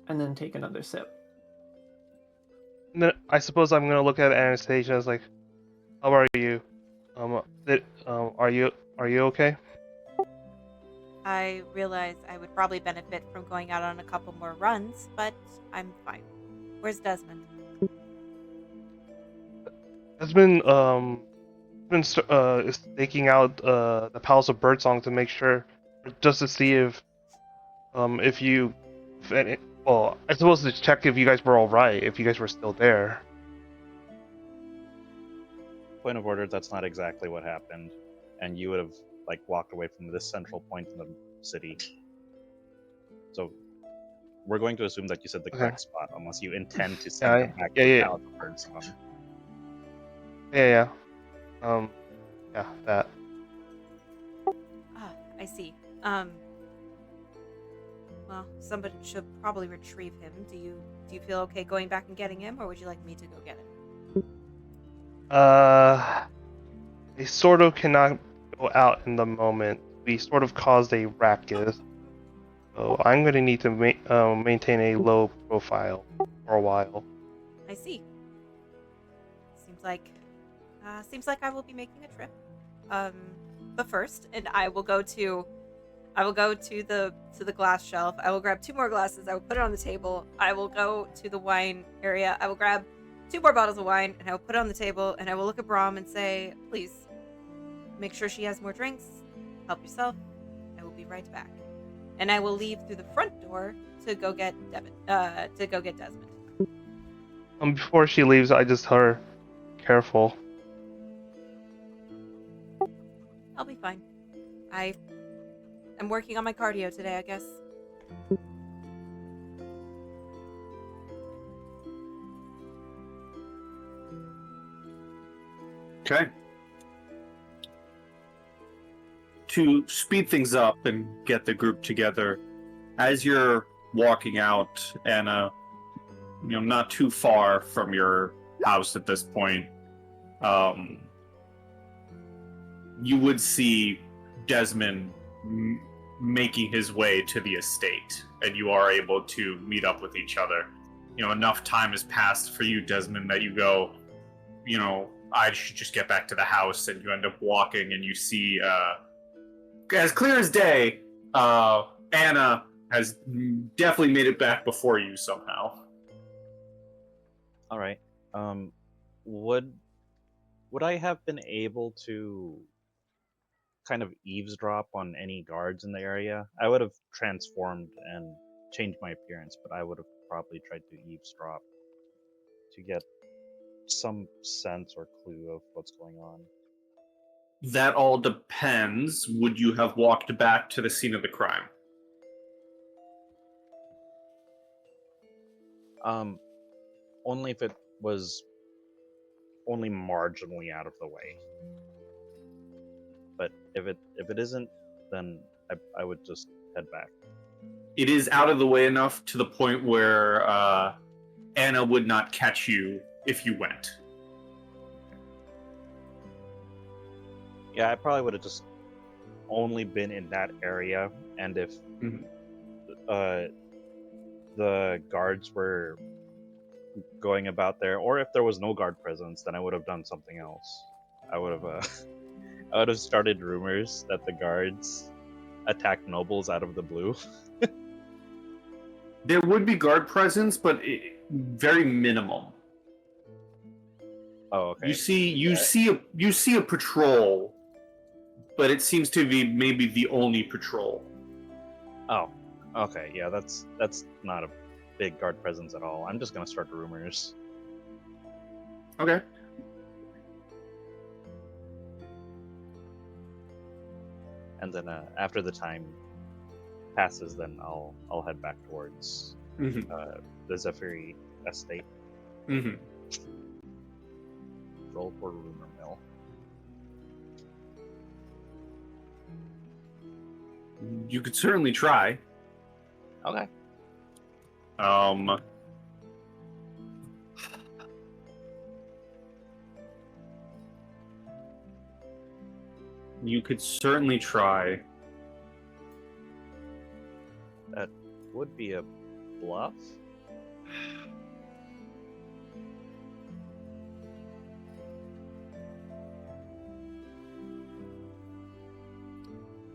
and then take another sip. And then I suppose I'm gonna look at Anastasia as like, how are you? Are you okay? I realize I would probably benefit from going out on a couple more runs, but I'm fine. Where's Desmond? Desmond is staking out the Palace of Birdsong to make sure, just to see if any, well, I suppose to check if you guys were all right, if you guys were still there. Point of order, that's not exactly what happened, and you would have walked away from this central point in the city. So we're going to assume that you said the Okay. correct spot, unless you intend to send them back yeah, to yeah. how the birds come. Yeah. Yeah, that. Ah, I see. Well, somebody should probably retrieve him. Do you feel okay going back and getting him, or would you like me to go get him? I sort of cannot go out in the moment. We sort of caused a ruckus, so I'm going to need to maintain a low profile for a while. I see. Seems like I will be making a trip. But first, and I will go to the glass shelf. I will grab 2 more glasses. I will put it on the table. I will go to the wine area. I will grab 2 more bottles of wine, and I will put it on the table. And I will look at Brahm and say, "Please, make sure she has more drinks. Help yourself. I will be right back." And I will leave through the front door to go get Desmond. Before she leaves, I just tell her, careful. I'll be fine. I'm working on my cardio today, I guess. Okay. To speed things up and get the group together, as you're walking out, Anna, not too far from your house at this point, you would see Desmond making his way to the estate, and you are able to meet up with each other. Enough time has passed for you, Desmond, that you go, I should just get back to the house, and you end up walking, and you see, as clear as day, Anna has definitely made it back before you somehow. All right. Would I have been able to kind of eavesdrop on any guards in the area? I would have transformed and changed my appearance, but I would have probably tried to eavesdrop to get some sense or clue of what's going on. That all depends. Would you have walked back to the scene of the crime? Only if it was only marginally out of the way. But if it isn't, then I would just head back. It is out of the way enough to the point where Anna would not catch you if you went. Yeah, I probably would have just only been in that area, and if the guards were going about there, or if there was no guard presence, then I would have done something else. I would have started rumors that the guards attacked nobles out of the blue. There would be guard presence, but very minimum. Oh, okay. You see a patrol, but it seems to be maybe the only patrol. Oh, okay. Yeah, that's not a big guard presence at all. I'm just gonna start rumors. Okay. And then after the time passes, then I'll head back towards Mm-hmm. the Zephyri estate. Mm-hmm. Roll for rumor mill. You could certainly try. Okay. You could certainly try. That would be a bluff.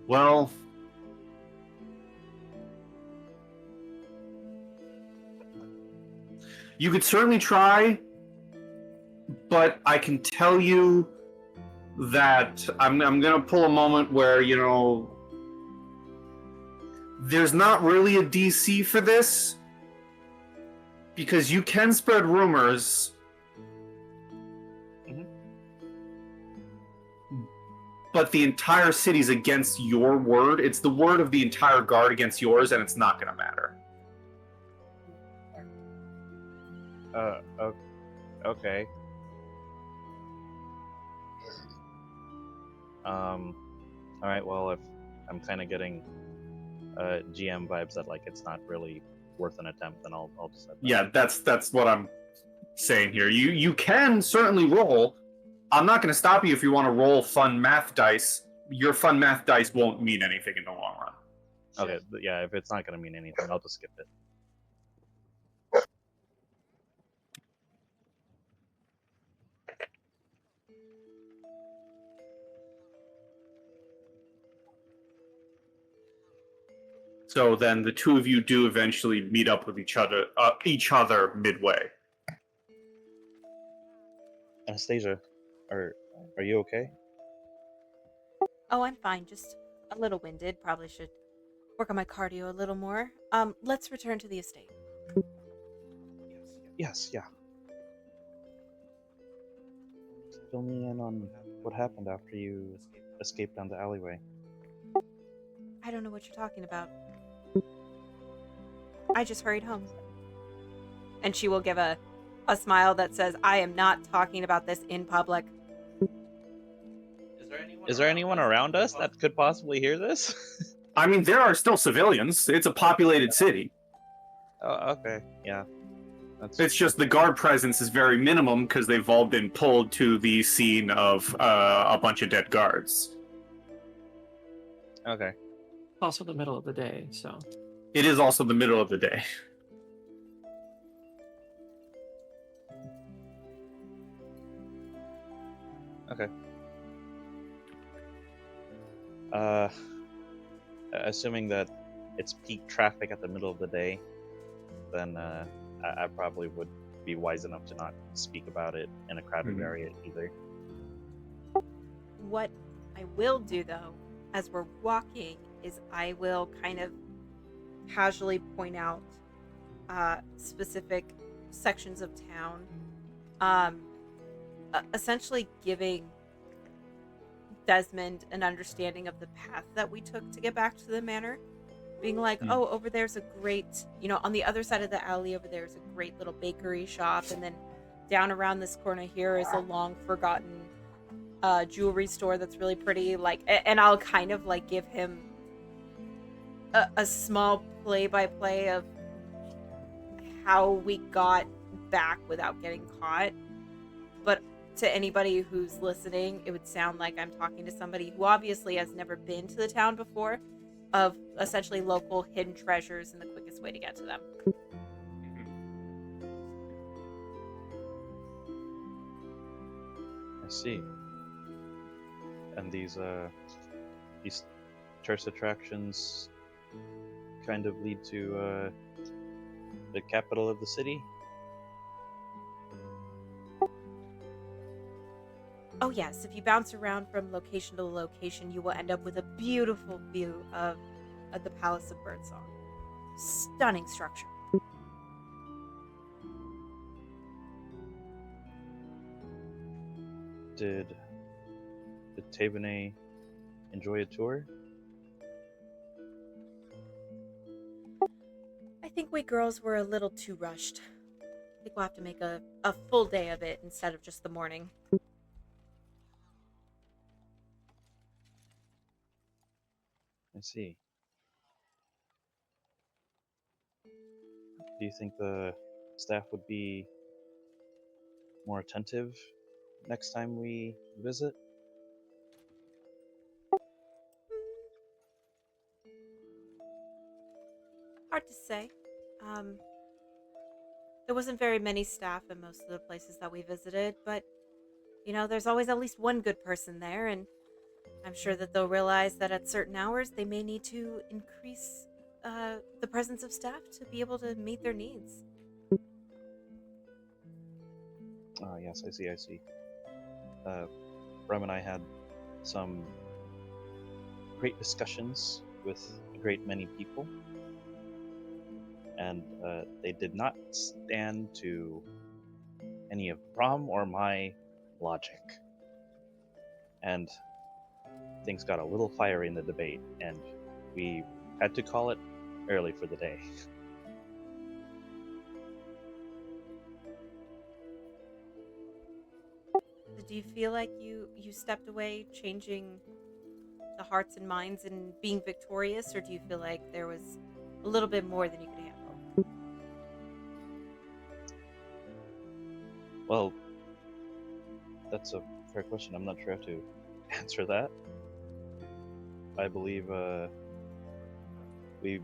Well, you could certainly try, but I can tell you that I'm gonna pull a moment where, there's not really a DC for this, because you can spread rumors. But the entire city's against your word. It's the word of the entire guard against yours, and it's not going to matter. Okay. All right. Well, if I'm kind of getting GM vibes that like it's not really worth an attempt, then I'll just set that. Yeah, that's what I'm saying here. You can certainly roll. I'm not going to stop you if you want to roll fun math dice. Your fun math dice won't mean anything in the long run. Okay. Yeah. If it's not gonna mean anything, I'll just skip it. So then the two of you do eventually meet up with each other midway. Anastasia, are you okay? Oh, I'm fine. Just a little winded. Probably should work on my cardio a little more. Let's return to the estate. Yes. Yeah. Fill me in on what happened after you escaped down the alleyway. I don't know what you're talking about. I just hurried home. And she will give a smile that says, I am not talking about this in public. Is there anyone around us that could possibly hear this? I mean, there are still civilians. It's a populated city. Oh, okay. Yeah. It's just the guard presence is very minimum because they've all been pulled to the scene of a bunch of dead guards. Okay. Also the middle of the day, so. It is also the middle of the day. Okay. Assuming that it's peak traffic at the middle of the day, then I probably would be wise enough to not speak about it in a crowded area either. What I will do, though, as we're walking, is I will kind of casually point out specific sections of town, essentially giving Desmond an understanding of the path that we took to get back to the manor. Being like, oh, over there's a great, on the other side of the alley over there is a great little bakery shop, and then down around this corner here is a long forgotten jewelry store that's really pretty. Like, and I'll kind of like give him a small play-by-play of how we got back without getting caught. But to anybody who's listening, it would sound like I'm talking to somebody who obviously has never been to the town before, of essentially local hidden treasures and the quickest way to get to them. I see. And these tourist attractions kind of lead to the capital of the city? Oh yes, if you bounce around from location to location, you will end up with a beautiful view of the Palace of Birdsong. Stunning structure. Did Tavene enjoy a tour? I think we girls were a little too rushed. I think we'll have to make a full day of it instead of just the morning. I see. Do you think the staff would be more attentive next time we visit? Hard to say. There wasn't very many staff in most of the places that we visited, but, there's always at least one good person there, and I'm sure that they'll realize that at certain hours they may need to increase the presence of staff to be able to meet their needs. Yes, I see. Rem and I had some great discussions with a great many people, and they did not stand to any of Brom or my logic. And things got a little fiery in the debate, and we had to call it early for the day. do you feel like you stepped away, changing the hearts and minds and being victorious, or do you feel like there was a little bit more than you could handle? Well, that's a fair question. I'm not sure how to answer that. I believe we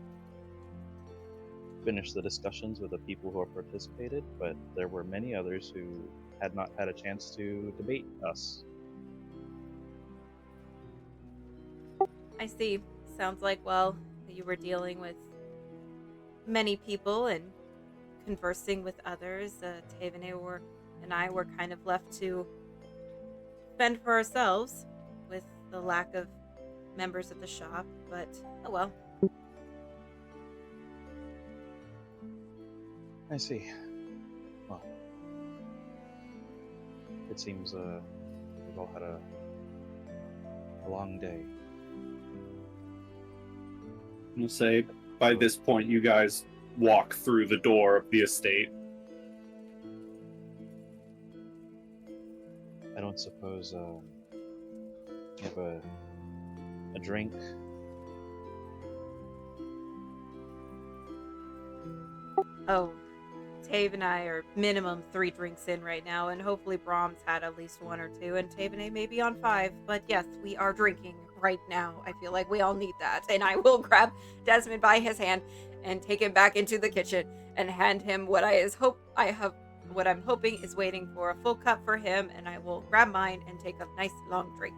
finished the discussions with the people who have participated, but there were many others who had not had a chance to debate us. I see. Sounds like, well, you were dealing with many people and conversing with others. Tavene and I were kind of left to fend for ourselves with the lack of members of the shop, but oh well. I see. Well, it seems we've all had a long day. I'll say by this point, you guys walk through the door of the estate. I don't suppose you have a drink. Oh, Tave and I are minimum 3 drinks in right now, and hopefully Brahms had at least 1 or 2, and Tavene may be on 5. But yes, we are drinking right now. I feel like we all need that, and I will grab Desmond by his hand and take him back into the kitchen and hand him what what I'm hoping is waiting for a full cup for him, and I will grab mine and take a nice long drink.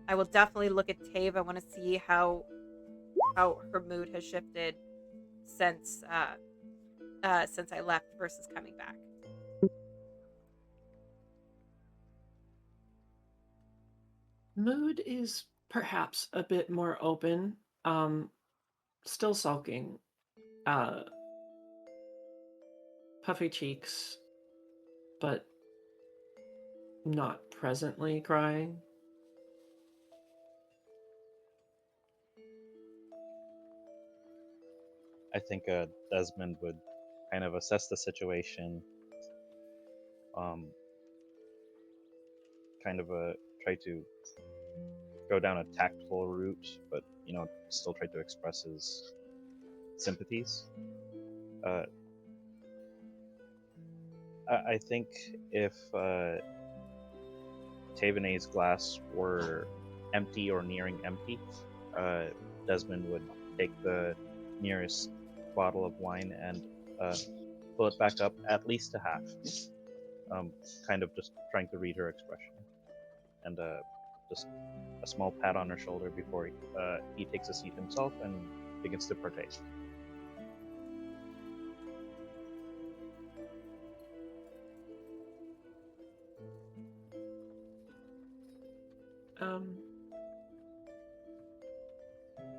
I will definitely look at Tave. I want to see how her mood has shifted since I left versus coming back. Mood is perhaps a bit more open. Still sulking. Puffy cheeks, but not presently crying. I think Desmond would kind of assess the situation, kind of try to go down a tactful route, but still try to express his sympathies. I think if Tavene's glass were empty or nearing empty, Desmond would take the nearest bottle of wine and fill it back up at least to half. Kind of just trying to read her expression. And just a small pat on her shoulder before he takes a seat himself and begins to partake.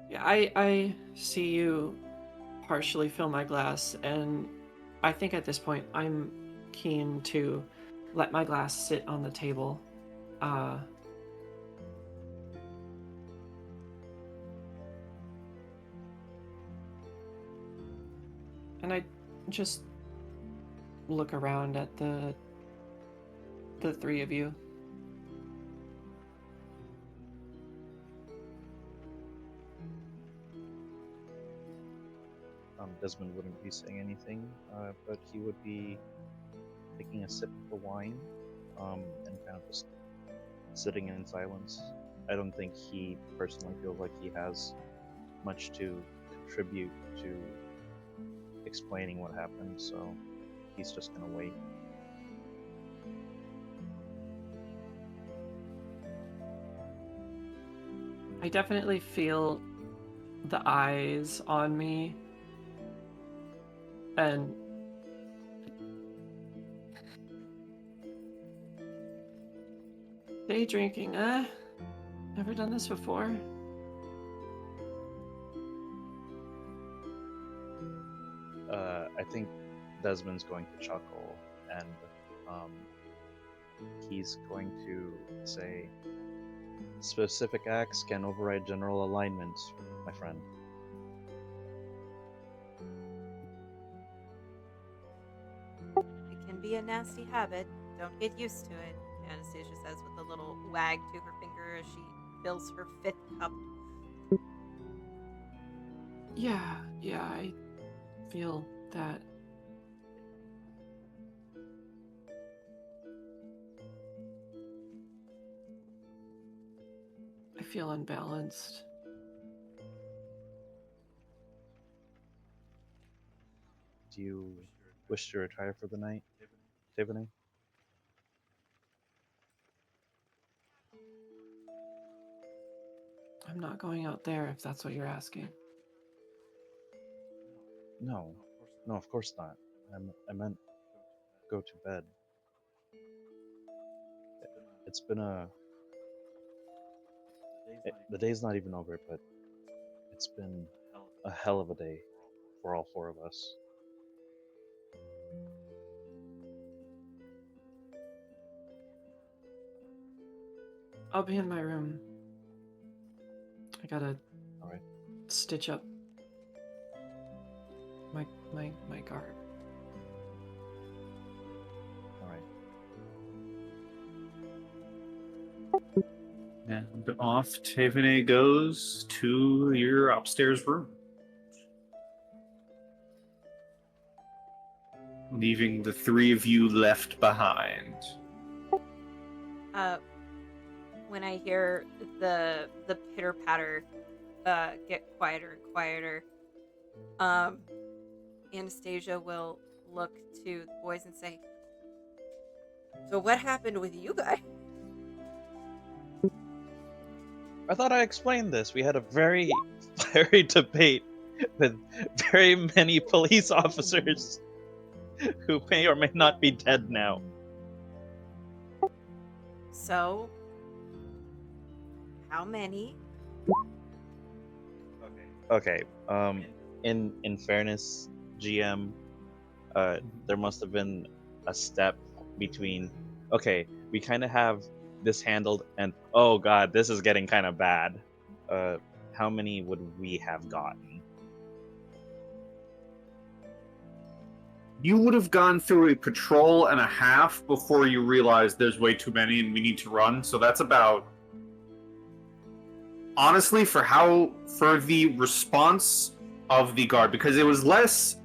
Yeah, I see you partially fill my glass, and I think at this point I'm keen to let my glass sit on the table. And I just look around at the 3 of you. Desmond wouldn't be saying anything, but he would be taking a sip of the wine and kind of just sitting in silence. I don't think he personally feels like he has much to contribute to explaining what happened, so he's just gonna wait. I definitely feel the eyes on me, and day drinking, never done this before. I think Desmond's going to chuckle, and he's going to say, "Specific acts can override general alignment, my friend." be a nasty habit. Don't get used to it, Anastasia says with a little wag to her finger as she fills her 5th cup. Yeah, I feel that. I feel unbalanced. Do you wish to retire for the night, Tiffany? I'm not going out there if that's what you're asking. No, of course not. I meant go to bed. It's been the day's not even over, but it's been a hell of a day for all 4 of us. I'll be in my room. I gotta All right. stitch up my garb. All right. And off Tiffany goes to your upstairs room, leaving the 3 of you left behind. When I hear the pitter patter get quieter and quieter, Anastasia will look to the boys and say, "So what happened with you guys?" I thought I explained this. We had a very fiery debate with very many police officers who may or may not be dead now. So, how many? Okay. In fairness, GM, there must have been a step between. Okay, we kind of have this handled, and oh god, this is getting kind of bad. How many would we have gotten? You would have gone through a patrol and a half before you realized there's way too many and we need to run. So that's about, honestly, for the response of the guard, because it was less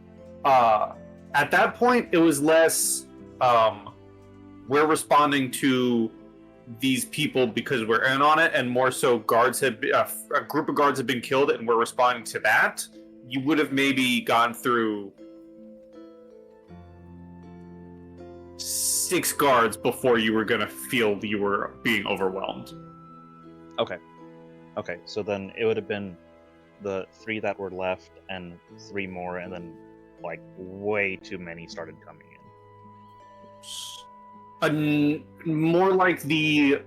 at that point it was less we're responding to these people because we're in on it, and more so guards had a group of guards had been killed and we're responding to that. You would have maybe gone through 6 guards before you were gonna feel you were being overwhelmed. Okay, so then it would have been the 3 that were left and 3 more, and then like way too many started coming in. More like the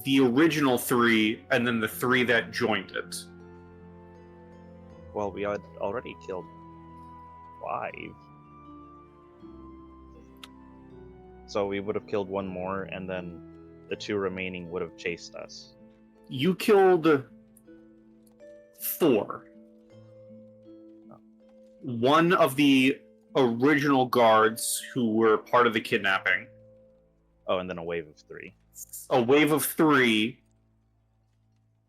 original 3 and then the 3 that joined it. Well, we had already killed 5. So we would have killed 1 more, and then the 2 remaining would have chased us. You killed 4. 1 of the original guards who were part of the kidnapping. Oh, and then a wave of 3. A wave of 3,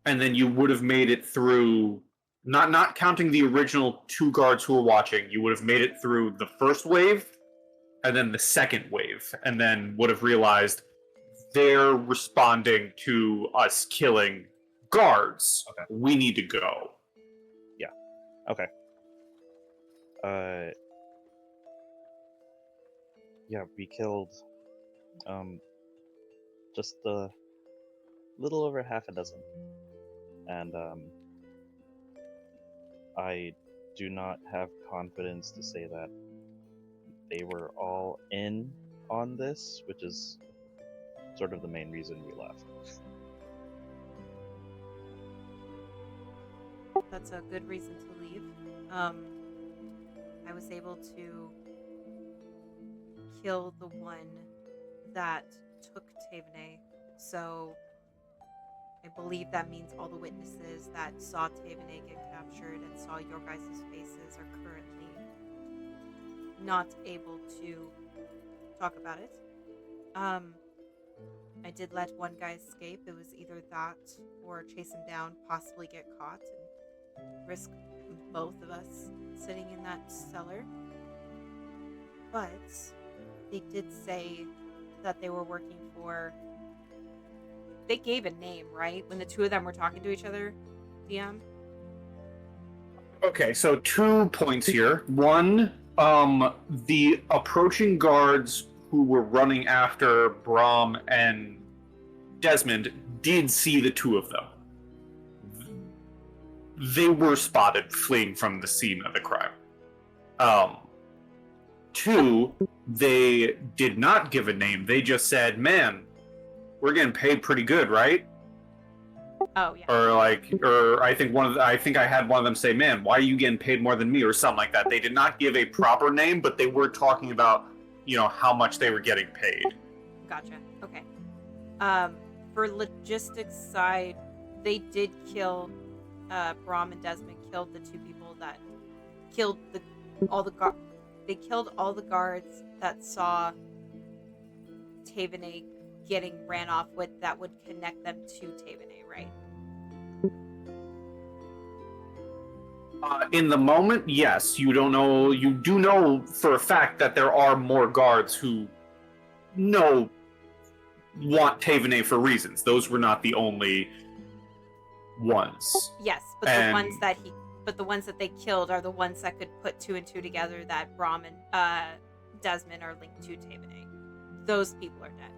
and then you would have made it through. Not counting the original 2 guards who were watching, you would have made it through the first wave, and then the second wave, and then would have realized they're responding to us killing guards. Okay. We need to go. Yeah. Okay. Yeah, we killed just a little over half a dozen. And I do not have confidence to say that they were all in on this, which is sort of the main reason we left. That's a good reason to leave. I was able to kill the one that took Tavene, so I believe that means all the witnesses that saw Tavene get captured and saw your guys' faces are currently not able to talk about it. I did let one guy escape. It was either that or chase him down, possibly get caught, and risk both of us sitting in that cellar. But they did say that they were working for... They gave a name, right? When the two of them were talking to each other, DM? Okay, so 2 points here. One, the approaching guards who were running after Brahm and Desmond did see the two of them. They were spotted fleeing from the scene of the crime. 2, they did not give a name. They just said, "Man, we're getting paid pretty good, right?" Oh, yeah. Or I think I had one of them say, "Man, why are you getting paid more than me?" or something like that. They did not give a proper name, but they were talking about, how much they were getting paid. Gotcha. Okay. For logistics side, they did kill Brahm and Desmond killed the two people that killed they killed all the guards that saw Tavenay getting ran off with that would connect them to Tavenay, right? In the moment, yes. You do know for a fact that there are more guards who want Tavenay for reasons. Those were not the only ones. Yes, but the ones that they killed are the ones that could put 2 and 2 together that Brahm and Desmond are linked to Tavenay. Those people are dead.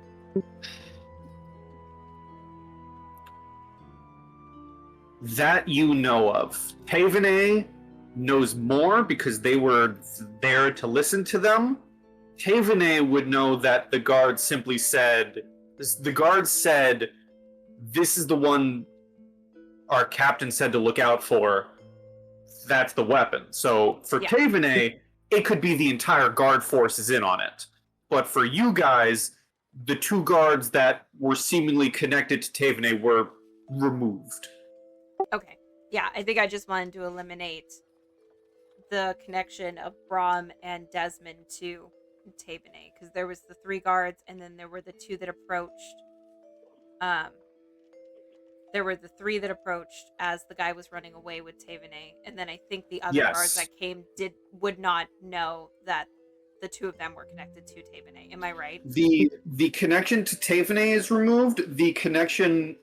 That you know of. Tavenay knows more because they were there to listen to them. Tavenay would know that the guards simply said, "This is the one our captain said to look out for. That's the weapon." So for Tavenay, it could be the entire guard force is in on it. But for you guys, the 2 guards that were seemingly connected to Tavenay were removed. Okay. Yeah, I think I just wanted to eliminate the connection of Brahm and Desmond to Tavenay, because there was the 3 guards, and then there were the 2 that approached. There were the 3 that approached as the guy was running away with Tavenay, and then I think the other guards that came would not know that the 2 of them were connected to Tavenay. Am I right? The connection to Tavenay is removed. The connection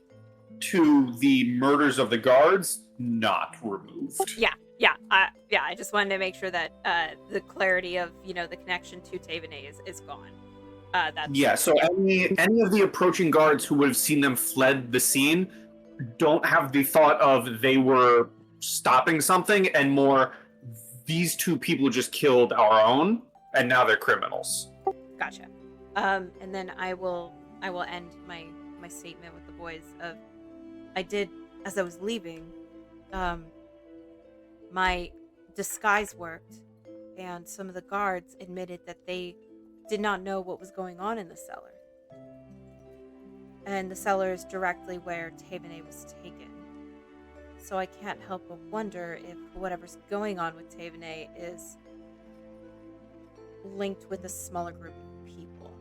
to the murders of the guards, not removed. Yeah. I just wanted to make sure that the clarity of the connection to Tavenay is gone. So any of the approaching guards who would have seen them fled the scene don't have the thought of they were stopping something, and more, these 2 people just killed our own, and now they're criminals. Gotcha. And then I will end my statement with the boys of, I did, as I was leaving, my disguise worked, and some of the guards admitted that they did not know what was going on in the cellar. And the cellar is directly where Tavenay was taken. So I can't help but wonder if whatever's going on with Tavenay is linked with a smaller group of people.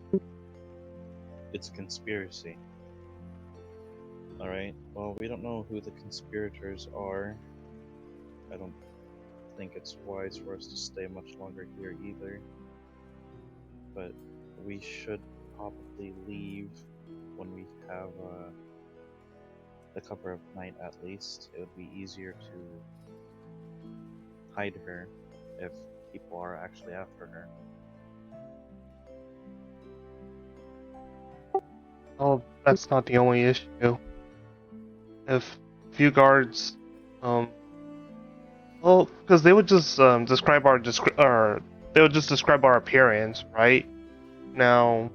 It's a conspiracy. Alright, well, we don't know who the conspirators are. I don't think it's wise for us to stay much longer here either. But we should probably leave when we have the cover of night at least. It would be easier to hide her if people are actually after her. Oh, that's not the only issue. If a few guards, because they would just describe our appearance, right? Now,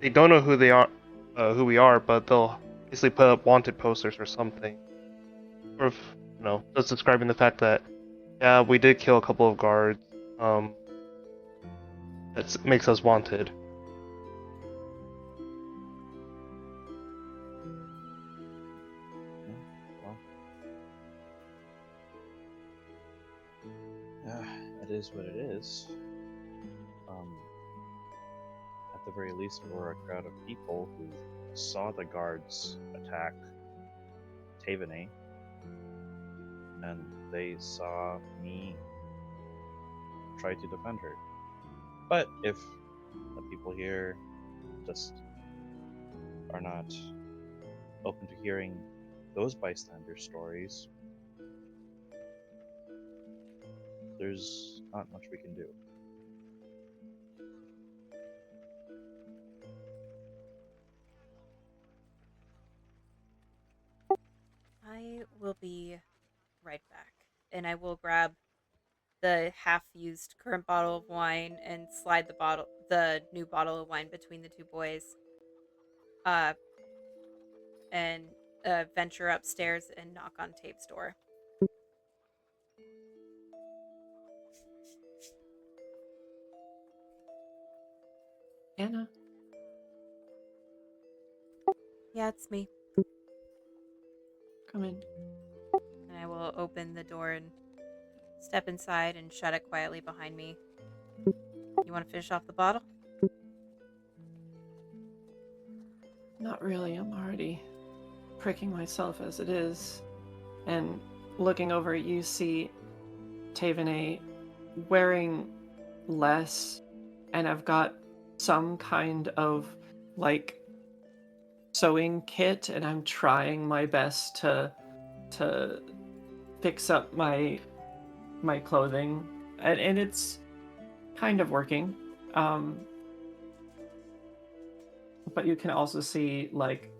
they don't know who they are, who we are, but they'll basically put up wanted posters or something, or if, just describing the fact that, yeah, we did kill a couple of guards. That makes us wanted. Well, it is what it is. At the very least, we're a crowd of people who saw the guards attack Tavenay, and they saw me try to defend her. But if the people here just are not open to hearing those bystander stories, there's not much we can do. I will be right back, and I will grab the half-used current bottle of wine and slide the new bottle of wine between the two boys, uh, and venture upstairs and knock on Tape's door. Anna? Yeah, it's me. Come in. And I will open the door and step inside and shut it quietly behind me. You want to finish off the bottle? Not really. I'm already pricking myself as it is. And looking over, you see Tavenay wearing less, and I've got some kind of like sewing kit, and I'm trying my best to fix up my clothing, and it's kind of working. But you can also see like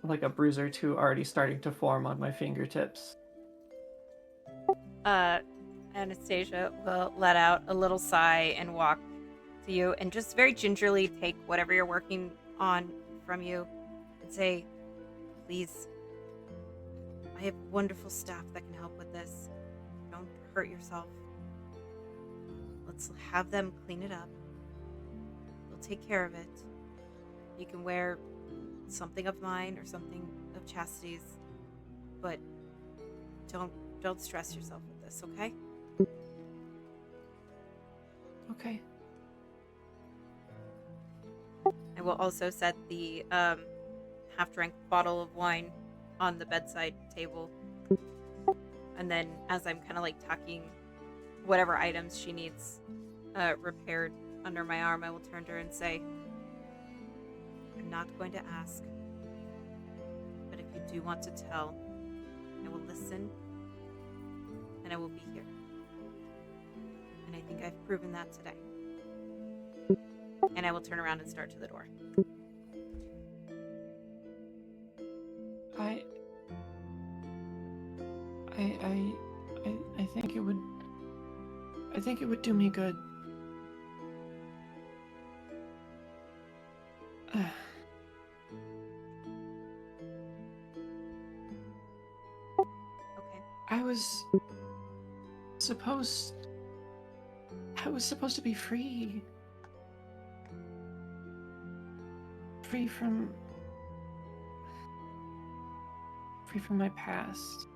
a bruise or two already starting to form on my fingertips. Anastasia will let out a little sigh and walk to you and just very gingerly take whatever you're working on from you and say, please, I have wonderful staff that can help with this. Don't hurt yourself. Let's have them clean it up. They'll take care of it. You can wear something of mine or something of Chastity's, but don't stress yourself with this, okay? Okay. I will also set the half-drank bottle of wine on the bedside table. And then as I'm kind of like tucking whatever items she needs repaired under my arm, I will turn to her and say, I'm not going to ask, but if you do want to tell, I will listen and I will be here. And I think I've proven that today. And I will turn around and start to the door. I think it would do me good. Okay. I was supposed to be free. Free from my past.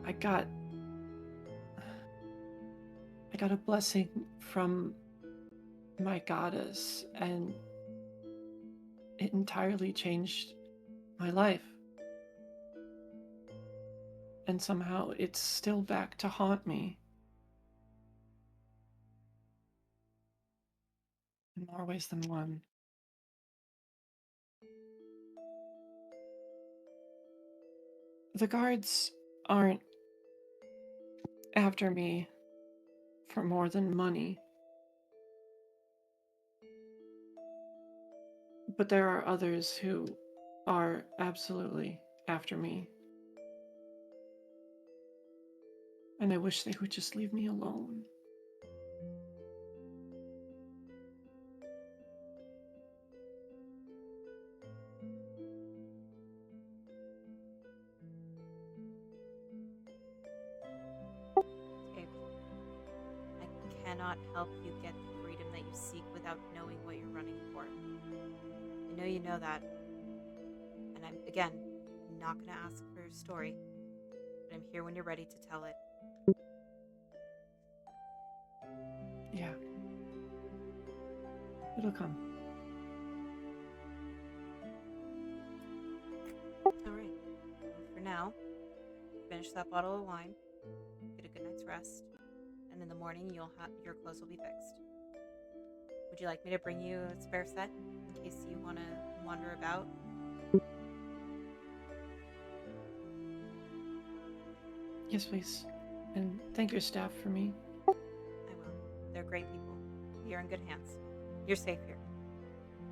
I got a blessing from my goddess, and it entirely changed my life. And somehow it's still back to haunt me. In more ways than one. The guards aren't after me for more than money. But there are others who are absolutely after me. And I wish they would just leave me alone. Okay. I cannot help you get the freedom that you seek without knowing what you're running for. I know you know that. And I'm, again, not going to ask for your story. But I'm here when you're ready to tell it. Yeah. It'll come. Alright. For now, finish that bottle of wine, get a good night's rest, and in the morning your clothes will be fixed. Would you like me to bring you a spare set in case you want to wander about? Yes, please. And thank your staff for me. I will. They're great people. You're in good hands. You're safe here.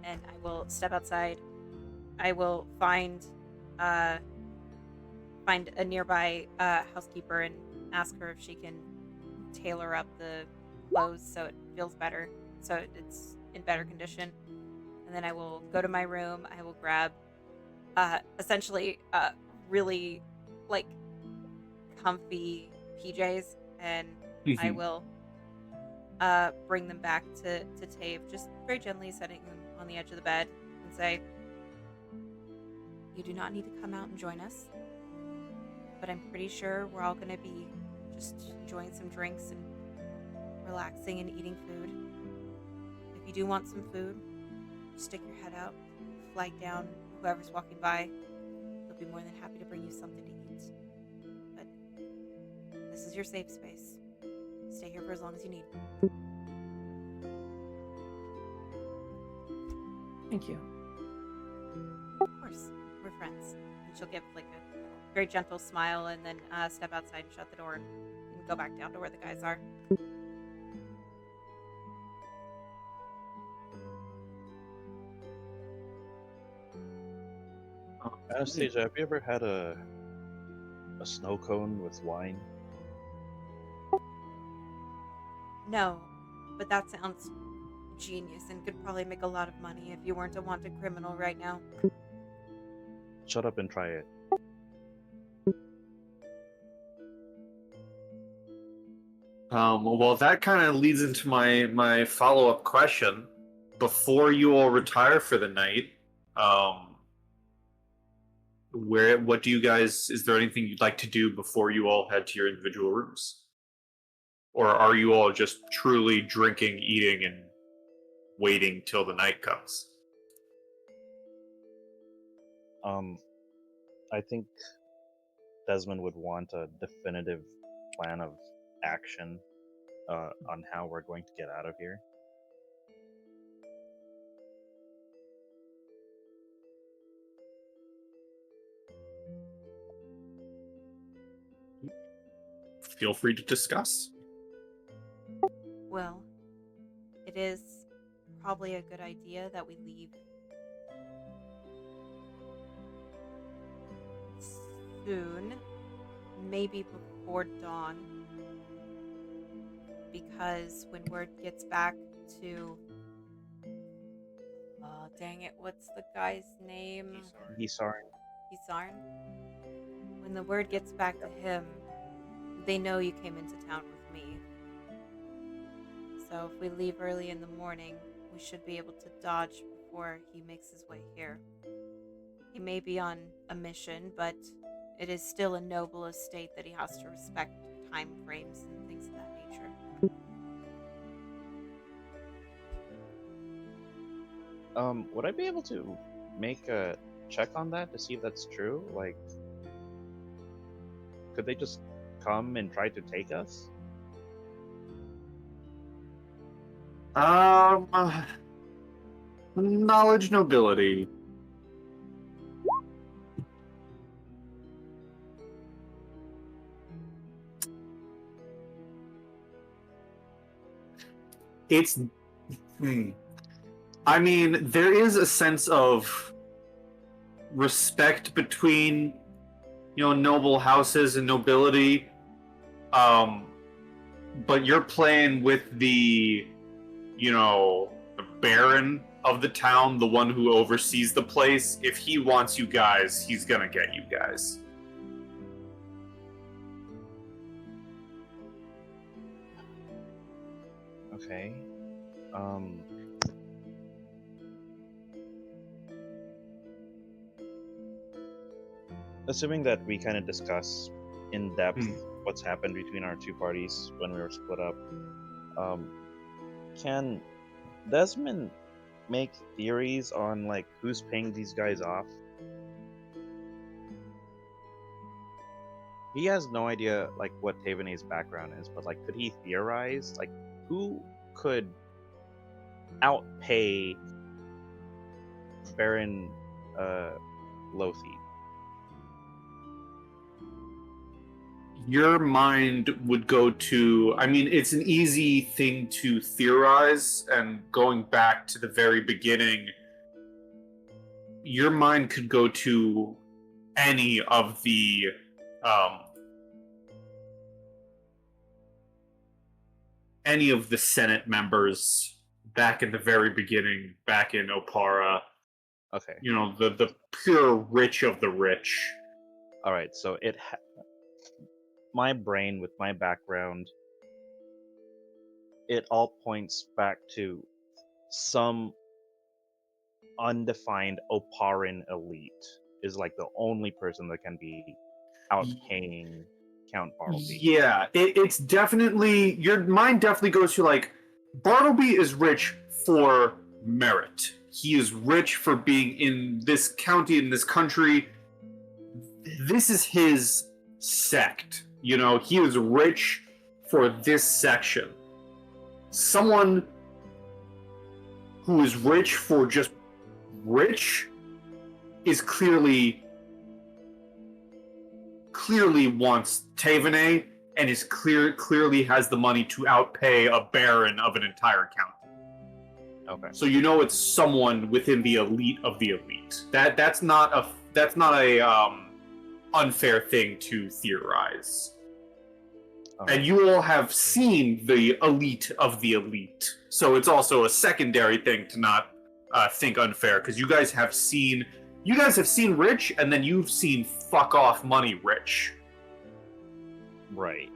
And I will step outside. I will find a nearby housekeeper and ask her if she can tailor up the clothes so it feels better, so it's in better condition. And then I will go to my room. I will grab essentially really like comfy PJs, and I will bring them back to Tave, just very gently setting them on the edge of the bed and say, you do not need to come out and join us, but I'm pretty sure we're all going to be just enjoying some drinks and relaxing and eating food. If you do want some food, stick your head out, flag down whoever's walking by. They'll be more than happy to bring you something to eat. But this is your safe space. Stay here for as long as you need. Thank you. Of course, we're friends. And she'll give like a very gentle smile and then step outside and shut the door and go back down to where the guys are. Anastasia, have you ever had a snow cone with wine? No, but that sounds genius and could probably make a lot of money if you weren't a wanted criminal right now. Shut up and try it. Well, that kind of leads into my follow-up question. Before you all retire for the night, what do you guys? Is there anything you'd like to do before you all head to your individual rooms, or are you all just truly drinking, eating, and waiting till the night comes? I think Desmond would want a definitive plan of action on how we're going to get out of here. Feel free to discuss. Well, it is probably a good idea that we leave soon, maybe before dawn, because when word gets back to dang it, what's the guy's name? Gisarn. Hisarn. When the word gets back to him, they know you came into town with me. So if we leave early in the morning, we should be able to dodge before he makes his way here. He may be on a mission, but it is still a noble estate that he has to respect time frames and things of that nature. Would I be able to make a check on that to see if that's true? Like, could they just come and try to take us? Knowledge nobility. It's. I mean, there is a sense of respect between, noble houses and nobility. But you're playing with the baron of the town, the one who oversees the place. If he wants you guys, he's gonna get you guys. Okay. Assuming that we kind of discuss in depth what's happened between our two parties when we were split up. Can Desmond make theories on like who's paying these guys off? He has no idea like what Tavene's background is, but like could he theorize like who could outpay Baron Lothi? Your mind would go to, I mean, it's an easy thing to theorize, and going back to the very beginning, your mind could go to any of the Senate members back in the very beginning, back in Opara. Okay. You know, the pure rich of the rich. All right. So my brain with my background, it all points back to some undefined Oparan elite is like the only person that can be outpaying Count Bartleby. Yeah, it's definitely, your mind definitely goes to like, Bartleby is rich for merit. He is rich for being in this county, in this country. This is his sect. You know, he is rich for this section. Someone who is rich for just rich is clearly wants Tavene and is clearly has the money to outpay a baron of an entire county. Okay. So you know it's someone within the elite of the elite. That's not a unfair thing to theorize. Okay. And you all have seen the elite of the elite, so it's also a secondary thing to not think unfair, because you guys have seen Rich, and then you've seen fuck off money Rich. Right.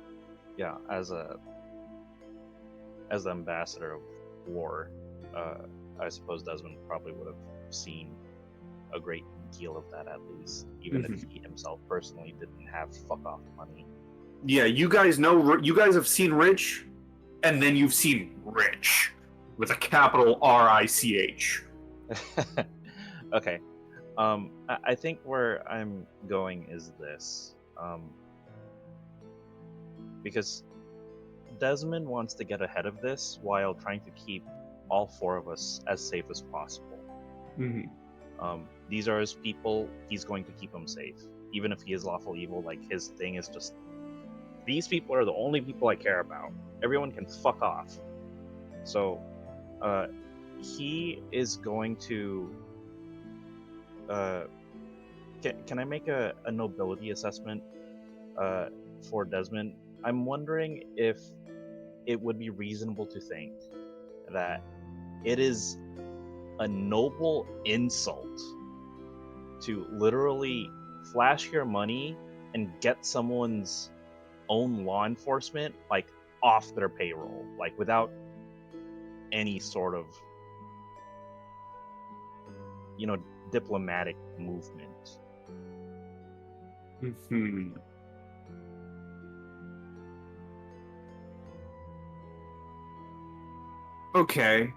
Yeah. As the ambassador of war, I suppose Desmond probably would have seen a great deal of that at least, even if he himself personally didn't have fuck off money. Yeah, you guys know. You guys have seen Rich, and then you've seen Rich with a capital RICH. Okay. I think where I'm going is this. Because Desmond wants to get ahead of this while trying to keep all four of us as safe as possible. These are his people. He's going to keep them safe, even if he is lawful evil. Like, his thing is just, these people are the only people I care about. Everyone can fuck off. So, he is going to. Can I make a nobility assessment for Desmond? I'm wondering if it would be reasonable to think that it is a noble insult to literally flash your money and get someone's own law enforcement like off their payroll, like without any sort of, you know, diplomatic movement. Okay.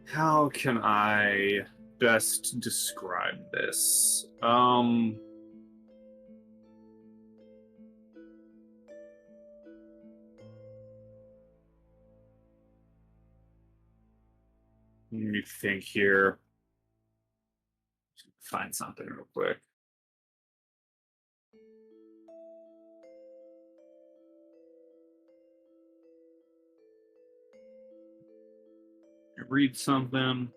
How can I best describe this? Let me think here. Find something real quick. Read something.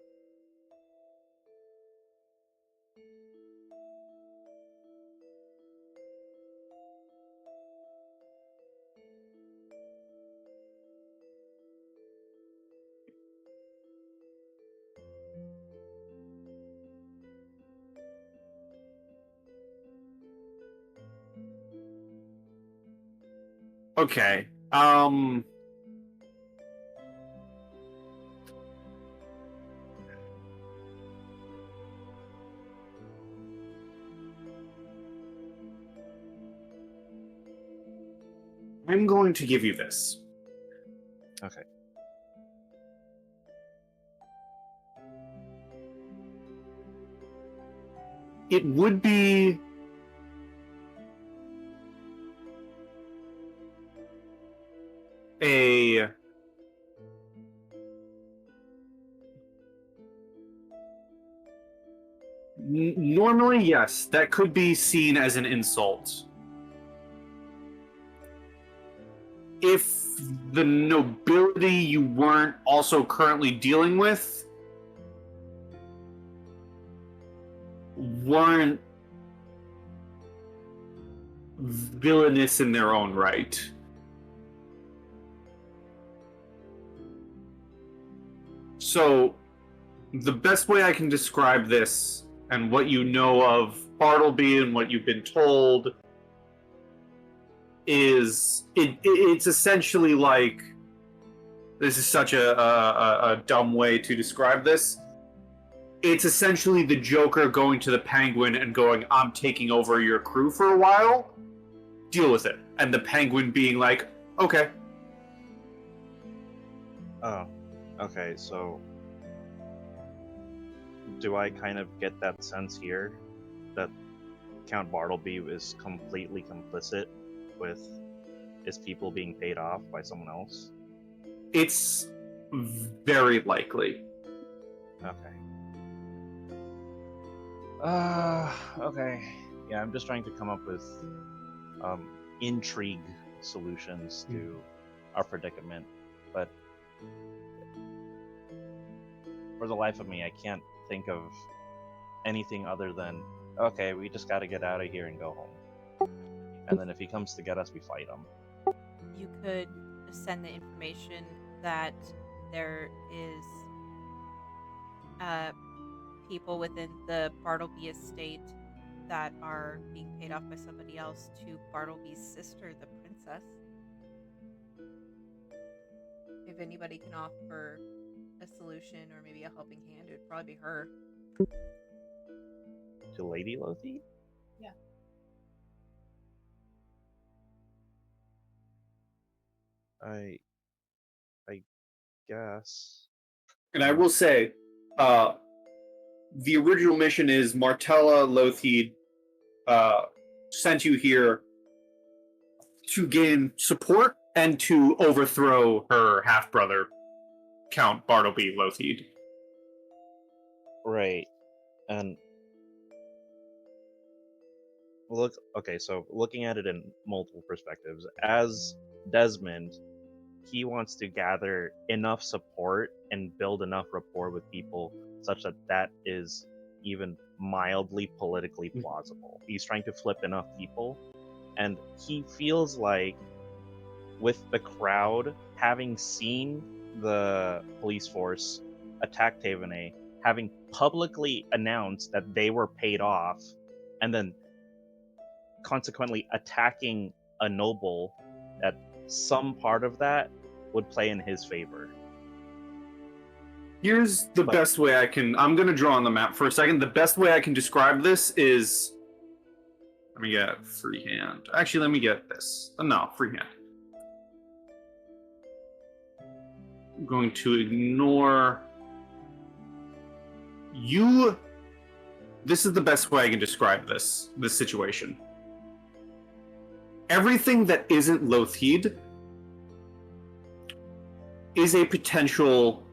Okay. I'm going to give you this. Okay. It would be a normally, yes, that could be seen as an insult. If the nobility you weren't also currently dealing with weren't villainous in their own right. So, the best way I can describe this, and what you know of Bartleby and what you've been told, is it's essentially like, this is such a dumb way to describe this. It's essentially the Joker going to the Penguin and going, I'm taking over your crew for a while, deal with it. And the Penguin being like, okay. Oh, okay, so do I kind of get that sense here that Count Bartleby is completely complicit with his people being paid off by someone else? It's very likely. Okay. Okay. Yeah, I'm just trying to come up with intrigue solutions to our predicament, but for the life of me, I can't think of anything other than, okay, we just gotta get out of here and go home. And then if he comes to get us, we fight him. You could send the information that there is people within the Bartleby estate that are being paid off by somebody else to Bartleby's sister, the princess. If anybody can offer a solution or maybe a helping hand, it would probably be her. To Lady Lothie? Yeah. I guess. And I will say, the original mission is Martella Lothide sent you here to gain support and to overthrow her half-brother, Count Bartleby Lothide. Right. And look, okay, so looking at it in multiple perspectives, as Desmond, he wants to gather enough support and build enough rapport with people such that that is even mildly politically plausible. He's trying to flip enough people, and he feels like with the crowd having seen the police force attack Tavenay, having publicly announced that they were paid off, and then consequently attacking a noble, that some part of that would play in his favor. Here's the best way I can... I'm going to draw on the map for a second. The best way I can describe this is... Let me get freehand. Actually, let me get this. No, freehand. I'm going to ignore... You... This is the best way I can describe this situation. Everything that isn't Lothide is a potential...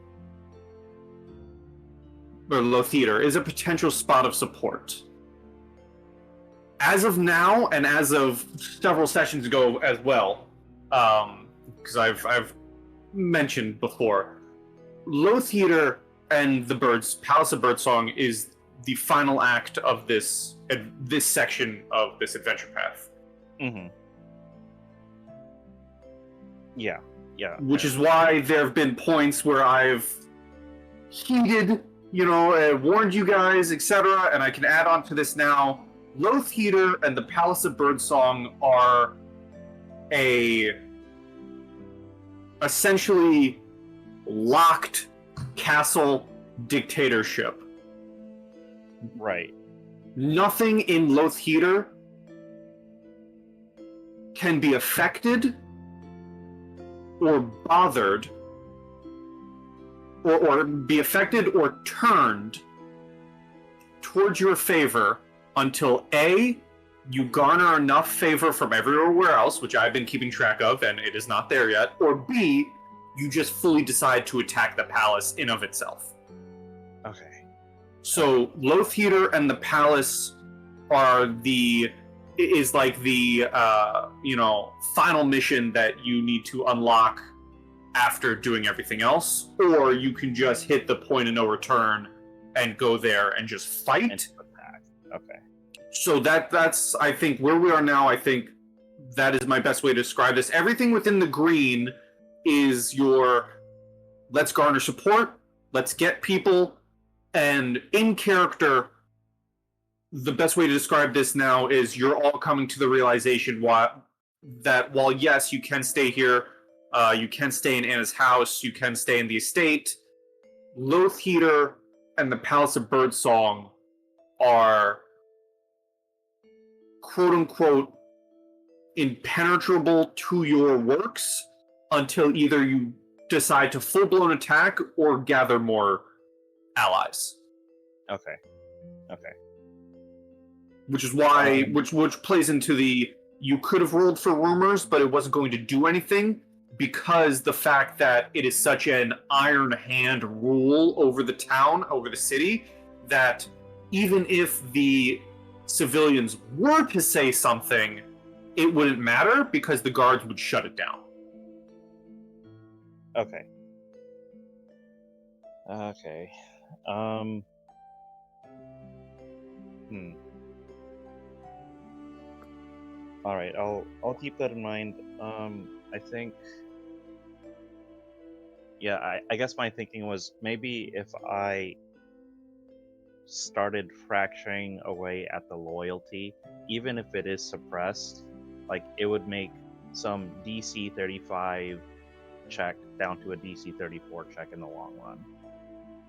or Lothide is a potential spot of support. As of now, and as of several sessions ago as well, because I've mentioned before, Lothide and the Birds, Palace of Birdsong, is the final act of this section of this adventure path. Mm-hmm. Yeah. Which is why there have been points where I've heeded, warned you guys, etc., and I can add on to this now. Lothide and the Palace of Birdsong are essentially locked castle dictatorship. Right. Nothing in Lothide can be affected or bothered or be affected or turned towards your favor until A, you garner enough favor from everywhere else, which I've been keeping track of, and it is not there yet, or B, you just fully decide to attack the palace in of itself. Okay. So Loath Heater and the palace are like the final mission that you need to unlock after doing everything else, or you can just hit the point of no return and go there and just fight. And attack. Okay. So that's I think where we are now. I think that is my best way to describe this. Everything within the green is your let's garner support, let's get people, and in character. The best way to describe this now is you're all coming to the realization that while yes, you can stay here, you can stay in Anna's house, you can stay in the estate, Loath Heater and the Palace of Birdsong are quote-unquote impenetrable to your works until either you decide to full-blown attack or gather more allies. Okay. Okay. Which is why, which plays into the you could have rolled for rumors, but it wasn't going to do anything because the fact that it is such an iron hand rule over the town, over the city, that even if the civilians were to say something, it wouldn't matter because the guards would shut it down. Okay. Okay. All right, I'll keep that in mind. I think, yeah, I guess my thinking was maybe if I started fracturing away at the loyalty, even if it is suppressed, like it would make some DC 35 check down to a DC 34 check in the long run.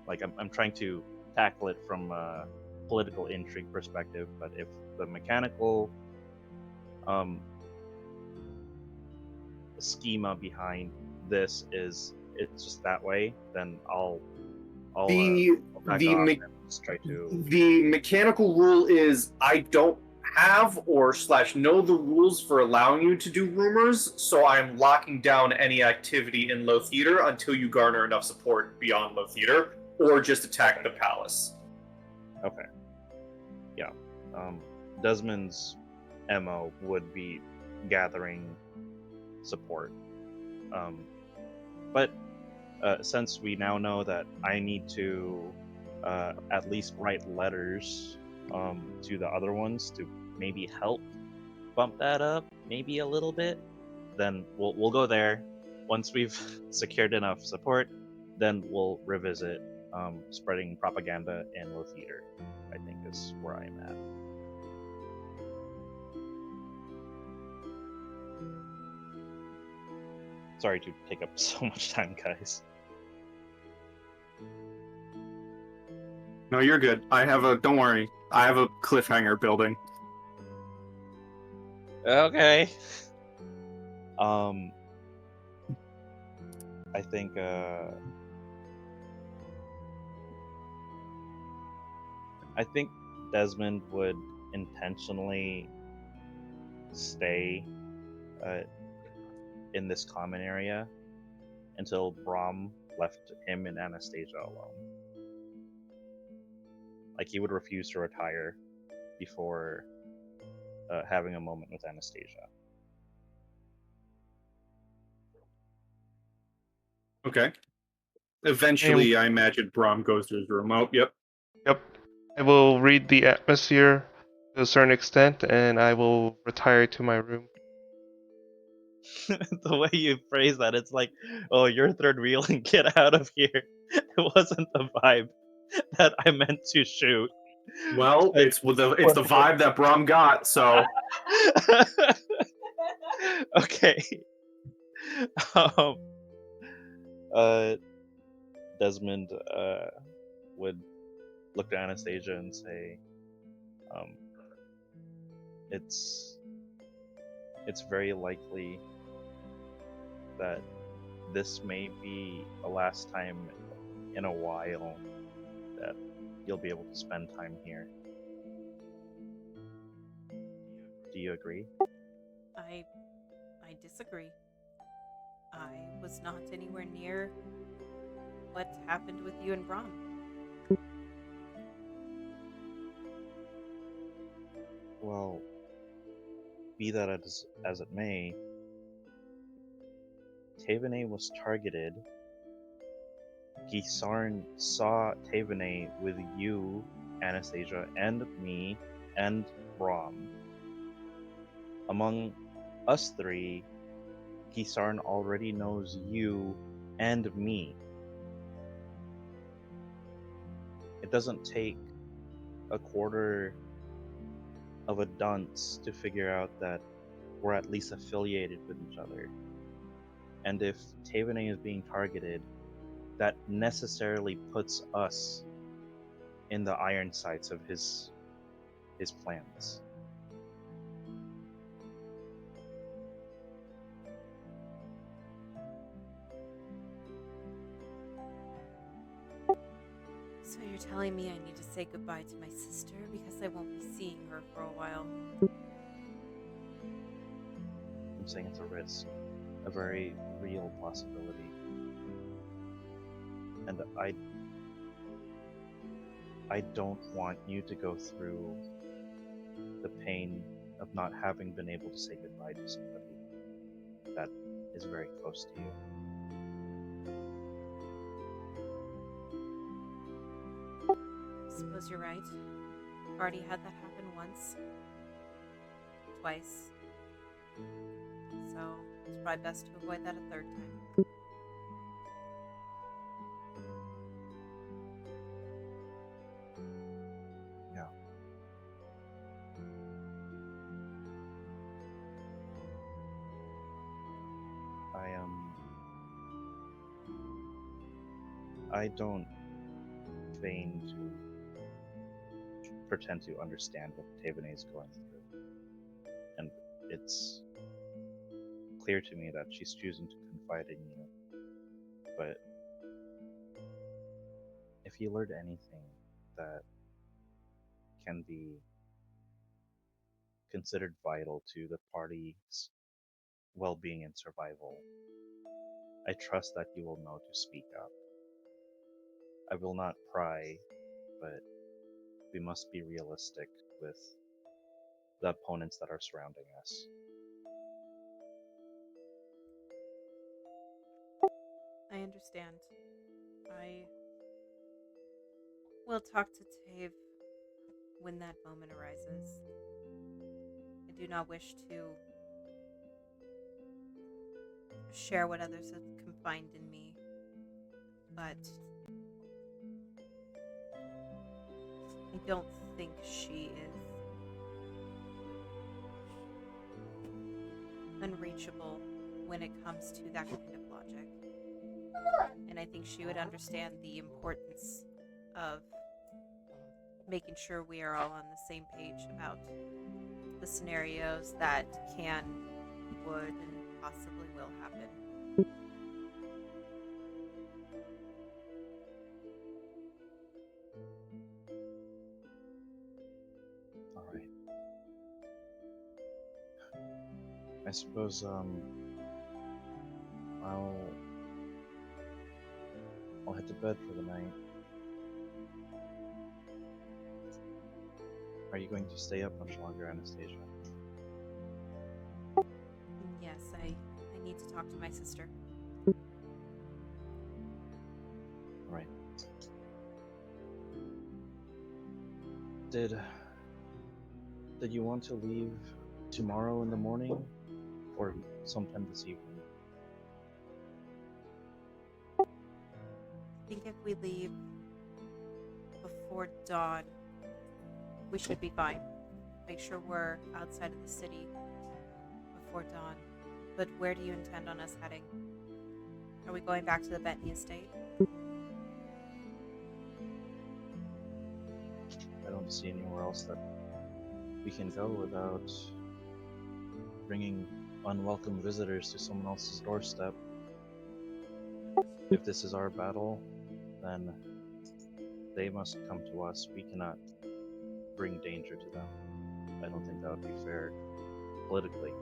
Like I'm trying to tackle it from a political intrigue perspective, but if the mechanical schema behind this is it's just that way, then I'll back off and just try to. The mechanical rule is I don't have or / know the rules for allowing you to do rumors, so I'm locking down any activity in Low Theater until you garner enough support beyond Low Theater, or just attack the palace. Okay. Yeah. Desmond's MO would be gathering support. But since we now know that I need to at least write letters to the other ones to maybe help bump that up maybe a little bit, then we'll go there. Once we've secured enough support, then we'll revisit spreading propaganda in Low Theater, I think is where I'm at. Sorry to take up so much time, guys. No, you're good. Don't worry. I have a cliffhanger building. Okay. I think Desmond would intentionally stay in this common area until Brahm left him and Anastasia alone. Like he would refuse to retire before having a moment with Anastasia. Okay. Eventually, I imagine Brahm goes to his room. Oh, yep. Yep. I will read the atmosphere to a certain extent, and I will retire to my room. The way you phrase that, it's like, oh, you're third wheel and get out of here. It wasn't the vibe that I meant to shoot. Well, it's the vibe that Brahm got, so... Okay. Desmond would look to Anastasia and say, it's very likely that this may be the last time in a while that you'll be able to spend time here. Do you agree? I disagree. I was not anywhere near what happened with you and Brom. Well, be that as it may, Tavenay was targeted. Gisarn saw Tavenay with you, Anastasia, and me, and Brom. Among us three, Gisarn already knows you and me. It doesn't take a quarter of a dunce to figure out that we're at least affiliated with each other. And if Tavenay is being targeted, that necessarily puts us in the iron sights of his plans. So you're telling me I need to say goodbye to my sister because I won't be seeing her for a while? I'm saying it's a risk, a very real possibility. And I don't want you to go through the pain of not having been able to say goodbye to somebody that is very close to you. I suppose you're right. I've already had that happen once. Twice. So it's probably best to avoid that a third time. Yeah. I don't feign to pretend to understand what Tavenay is going through. And it's clear to me that she's choosing to confide in you. But if you learned anything that can be considered vital to the party's well-being and survival, I trust that you will know to speak up. I will not pry, but we must be realistic with the opponents that are surrounding us. I understand. I will talk to Tave when that moment arises. I do not wish to share what others have confined in me, but I don't think she is unreachable when it comes to that kind of logic. And I think she would understand the importance of making sure we are all on the same page about the scenarios that can, would, and possibly will happen. All right. I suppose I'll head to bed for the night. Are you going to stay up much longer, Anastasia? Yes, I need to talk to my sister. All right. Did you want to leave tomorrow in the morning or sometime this evening? I think if we leave before dawn, we should be fine. Make sure we're outside of the city before dawn. But where do you intend on us heading? Are we going back to the Bentley estate? I don't see anywhere else that we can go without bringing unwelcome visitors to someone else's doorstep. if this is our battle, then they must come to us. We cannot bring danger to them. I don't think that would be fair politically.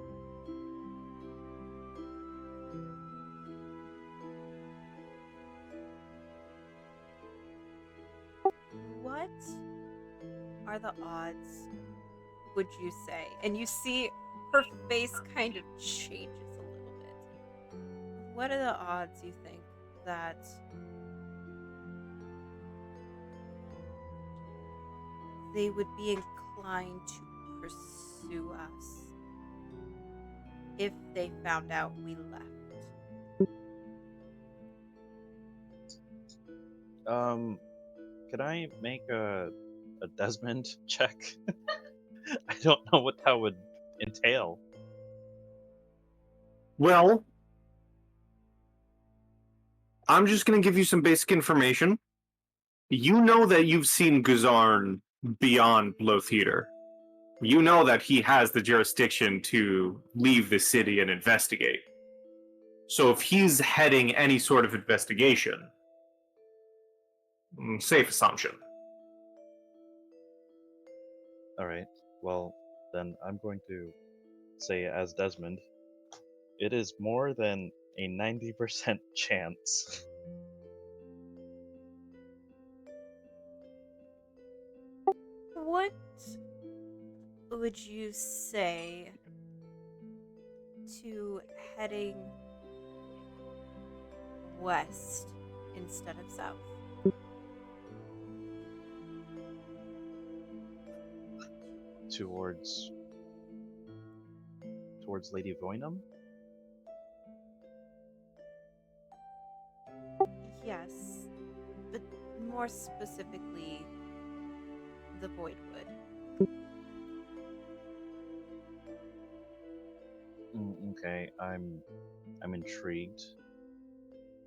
What are the odds, would you say? And you see her face kind of changes a little bit. What are the odds, you think, that they would be inclined to pursue us if they found out we left? Could I make a Desmond check? I don't know what that would entail. Well, I'm just going to give you some basic information. You know that you've seen Guzarn beyond Lotheder. You know that he has the jurisdiction to leave the city and investigate. So if he's heading any sort of investigation, safe assumption. Alright, well, then I'm going to say, as Desmond, it is more than a 90% chance. What would you say to heading west instead of south? Towards Lady Voynam? Yes, but more specifically, the Voidwood. Okay, I'm intrigued.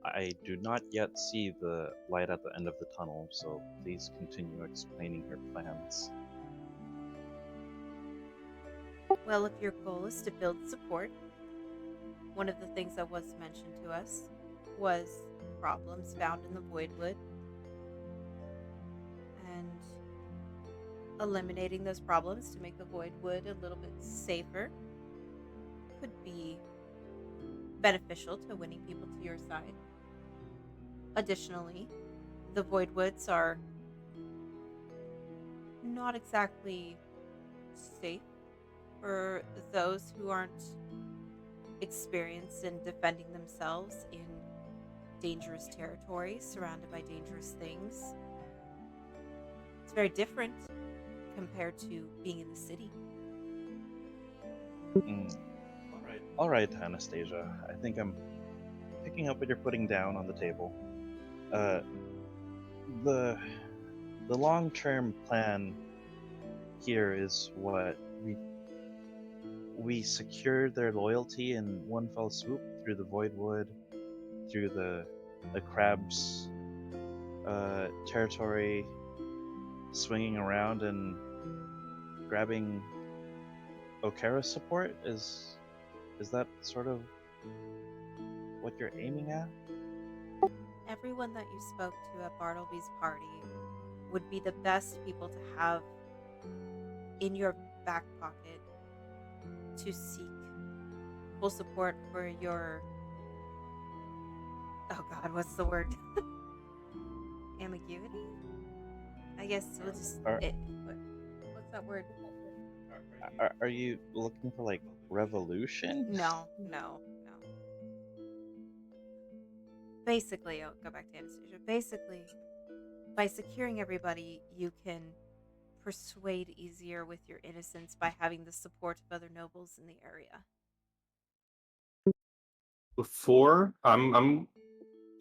I do not yet see the light at the end of the tunnel, so please continue explaining your plans. Well, if your goal is to build support, one of the things that was mentioned to us was problems found in the Voidwood, and eliminating those problems to make the Voidwood a little bit safer could be beneficial to winning people to your side. Additionally, the Voidwoods are not exactly safe for those who aren't experienced in defending themselves in dangerous territories surrounded by dangerous things. It's very different compared to being in the city. Alright, Anastasia. I think I'm picking up what you're putting down on the table. The long-term plan here is what we secured their loyalty in one fell swoop through the Voidwood, through the Crabs territory, swinging around and grabbing Okara's support. Is that sort of what you're aiming at? Everyone that you spoke to at Bartleby's party would be the best people to have in your back pocket to seek full support for your... Oh god, what's the word? Ambiguity? I guess we'll just... what's that word? Are you looking for, like, revolution? No. Basically, I'll go back to Anastasia. Basically, by securing everybody, you can persuade easier with your innocence by having the support of other nobles in the area. Before, I'm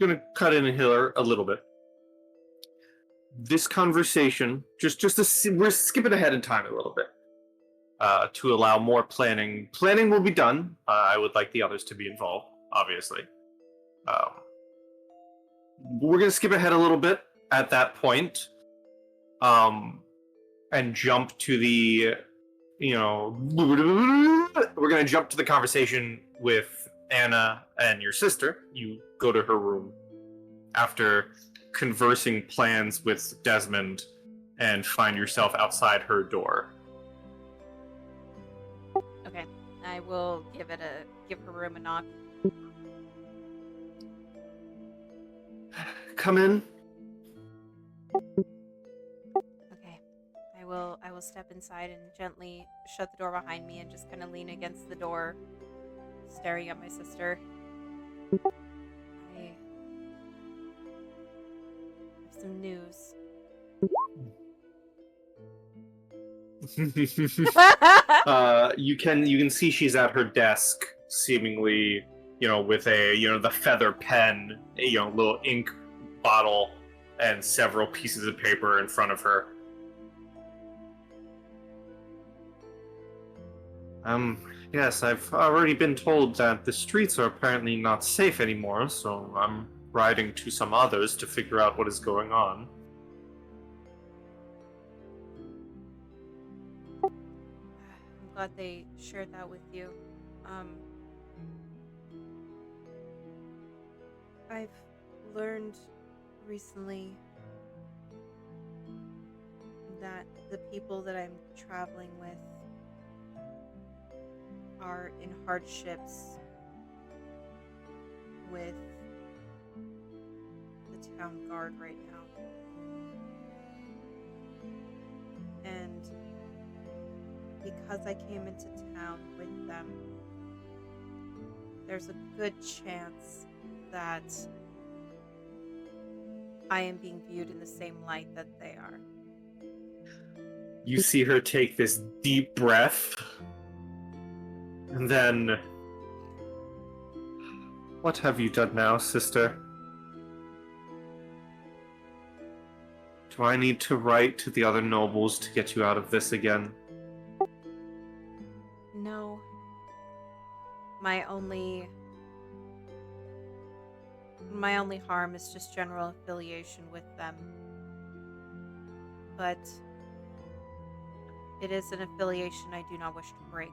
gonna cut in here a little bit. This conversation, we're skipping ahead in time a little bit to allow more planning. Planning will be done. I would like the others to be involved, obviously. We're gonna skip ahead a little bit at that point, and jump to the, we're gonna jump to the conversation with Anna and your sister. You go to her room after conversing plans with Desmond, and find yourself outside her door. Okay, I will give her room a knock. Come in. Okay, I will step inside and gently shut the door behind me and just kind of lean against the door, staring at my sister. I have some news. You can see she's at her desk, seemingly, with a, the feather pen, little ink bottle, and several pieces of paper in front of her. Yes, I've already been told that the streets are apparently not safe anymore, so I'm writing to some others to figure out what is going on. I'm glad they shared that with you. I've learned recently that the people that I'm traveling with are in hardships with the town guard right now. And because I came into town with them, there's a good chance that I am being viewed in the same light that they are. You see her take this deep breath, and then... What have you done now, sister? Do I need to write to the other nobles to get you out of this again? No. My only harm is just general affiliation with them. But it is an affiliation I do not wish to break.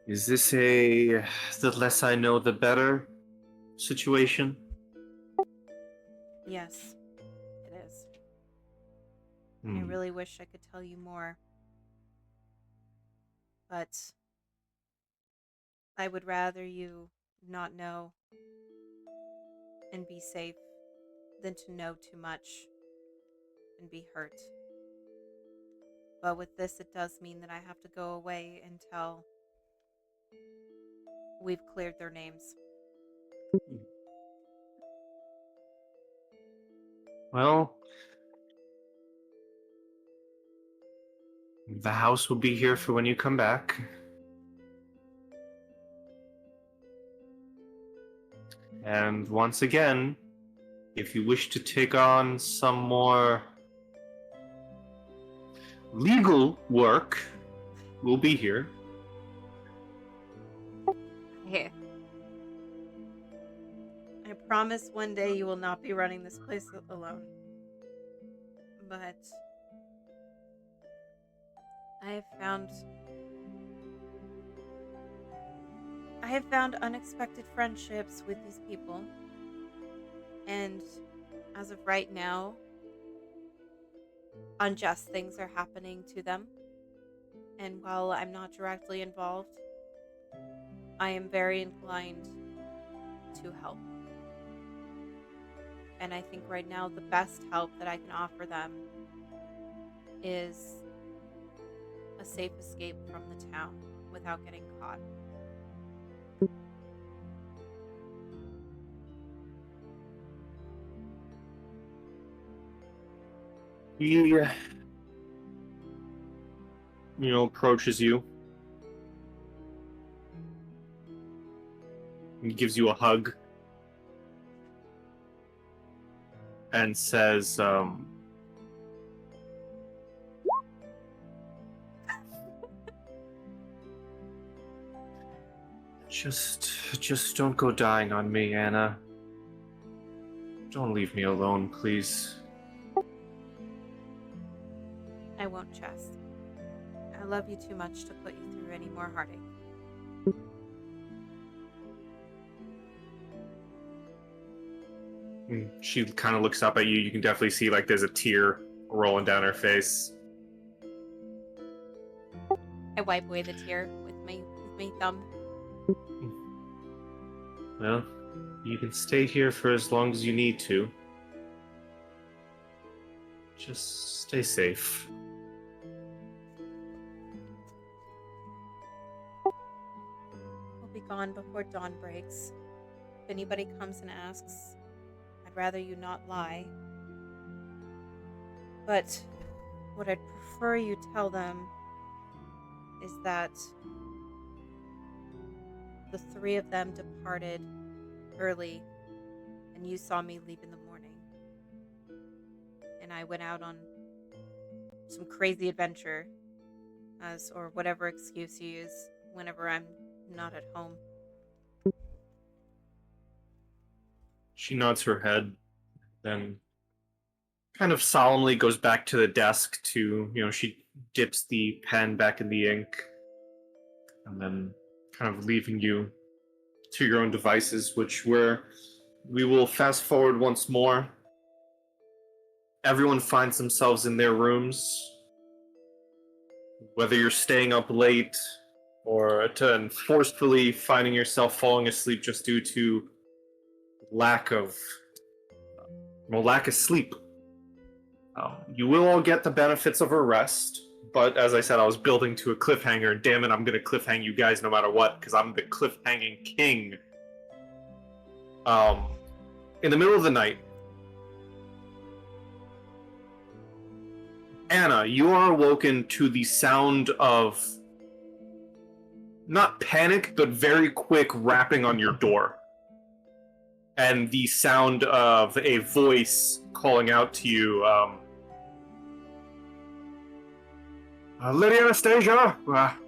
Is this a the less I know the better situation? Yes, it is. I Hmm. really wish I could tell you more. But I would rather you not know and be safe than to know too much and be hurt. But with this, it does mean that I have to go away until we've cleared their names. Well, the house will be here for when you come back. And once again, if you wish to take on some more legal work, we'll be here. Hey. I promise one day you will not be running this place alone. But I have found unexpected friendships with these people. And as of right now, unjust things are happening to them. And while I'm not directly involved, I am very inclined to help. And I think right now the best help that I can offer them is a safe escape from the town without getting caught. He, approaches you. He gives you a hug. And says, Just don't go dying on me, Anna. Don't leave me alone, please. I won't, Chess. I love you too much to put you through any more heartache. She kind of looks up at you. You can definitely see like there's a tear rolling down her face. I wipe away the tear with my thumb. Well, you can stay here for as long as you need to. Just stay safe. We'll be gone before dawn breaks. If anybody comes and asks, I'd rather you not lie. But what I'd prefer you tell them is that the three of them departed early and you saw me leave in the morning. And I went out on some crazy adventure, or whatever excuse you use whenever I'm not at home. She nods her head, then kind of solemnly goes back to the desk to, she dips the pen back in the ink, and then kind of leaving you to your own devices, where we will fast forward once more. Everyone finds themselves in their rooms, whether you're staying up late or forcefully finding yourself falling asleep just due to lack of sleep. You will all get the benefits of a rest, but as I said, I was building to a cliffhanger, and damn it, I'm going to cliffhang you guys no matter what, because I'm the cliffhanging king. In the middle of the night, Anna, you are awoken to the sound of not panic, but very quick rapping on your door. And the sound of a voice calling out to you, Lady Anastasia,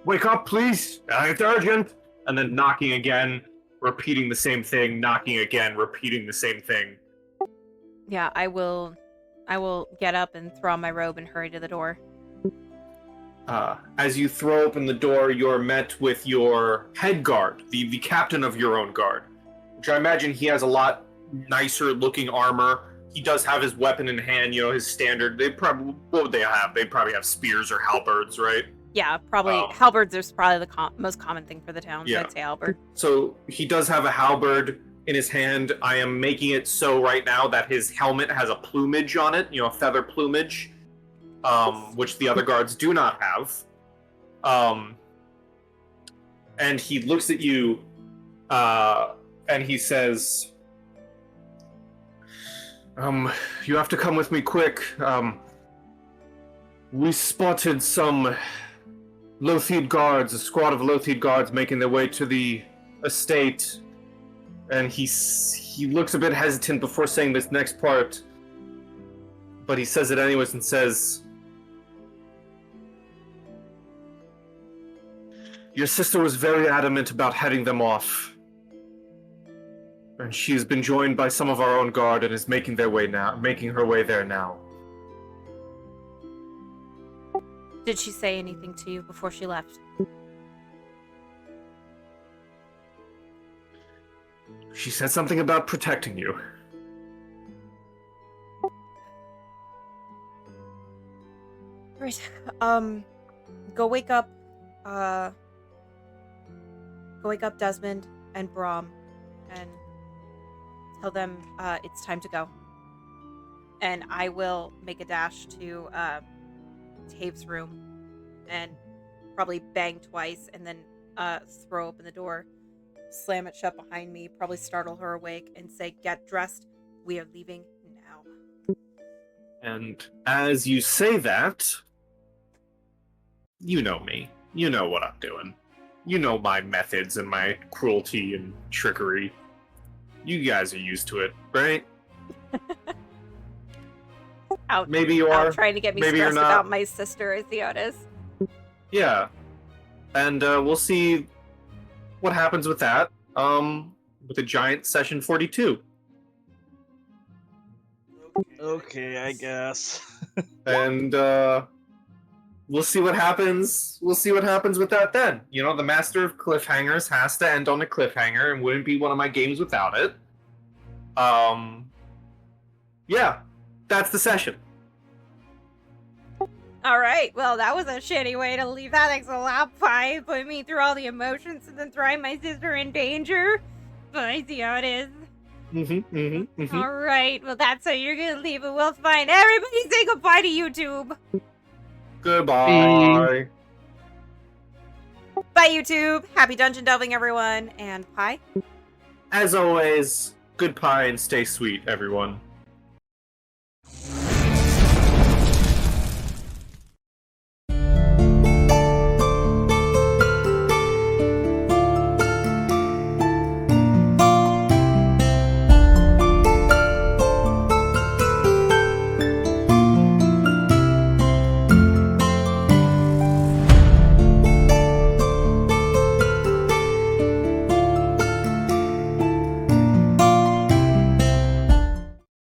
wake up, please. It's urgent. And then knocking again, repeating the same thing, knocking again, repeating the same thing. Yeah, I will get up and throw on my robe and hurry to the door. As you throw open the door, you're met with your head guard, the captain of your own guard, which I imagine he has a lot nicer looking armor. He does have his weapon in hand, his standard. What would they have? They'd probably have spears or halberds, right? Yeah, probably. Halberds are probably the most common thing for the town, so I'd say halberd. So he does have a halberd in his hand. I am making it so right now that his helmet has a plumage on it, a feather plumage, which the other guards do not have. And he looks at you, and he says, you have to come with me quick. We spotted some Lothid guards, a squad of Lothid guards making their way to the estate. And he looks a bit hesitant before saying this next part, but he says it anyways and says, your sister was very adamant about heading them off. And she has been joined by some of our own guard and is making her way there now. Did she say anything to you before she left? She said something about protecting you. Right. Go wake up Desmond and Brahm and tell them it's time to go. And I will make a dash to Tave's room and probably bang twice and then throw open the door, slam it shut behind me, probably startle her awake and say, get dressed, we are leaving now. And as you say that, you know me. You know what I'm doing. You know my methods and my cruelty and trickery. You guys are used to it, right? Maybe you are. Trying to get me maybe stressed you're not. about my sister, Theotis. Yeah. And we'll see what happens with that. With a giant session 42. Okay, I guess. And we'll see what happens. We'll see what happens with that then. You know, the master of cliffhangers has to end on a cliffhanger, and wouldn't be one of my games without it. Yeah, that's the session. All right. Well, that was a shitty way to leave that lap pie. Put me through all the emotions and then throwing my sister in danger. But I see how it is. All right. Well, that's how you're gonna leave it. We'll find everybody. Say goodbye to YouTube. Goodbye. Bye, YouTube. Happy dungeon delving, everyone. And pie. As always, good pie and stay sweet, everyone.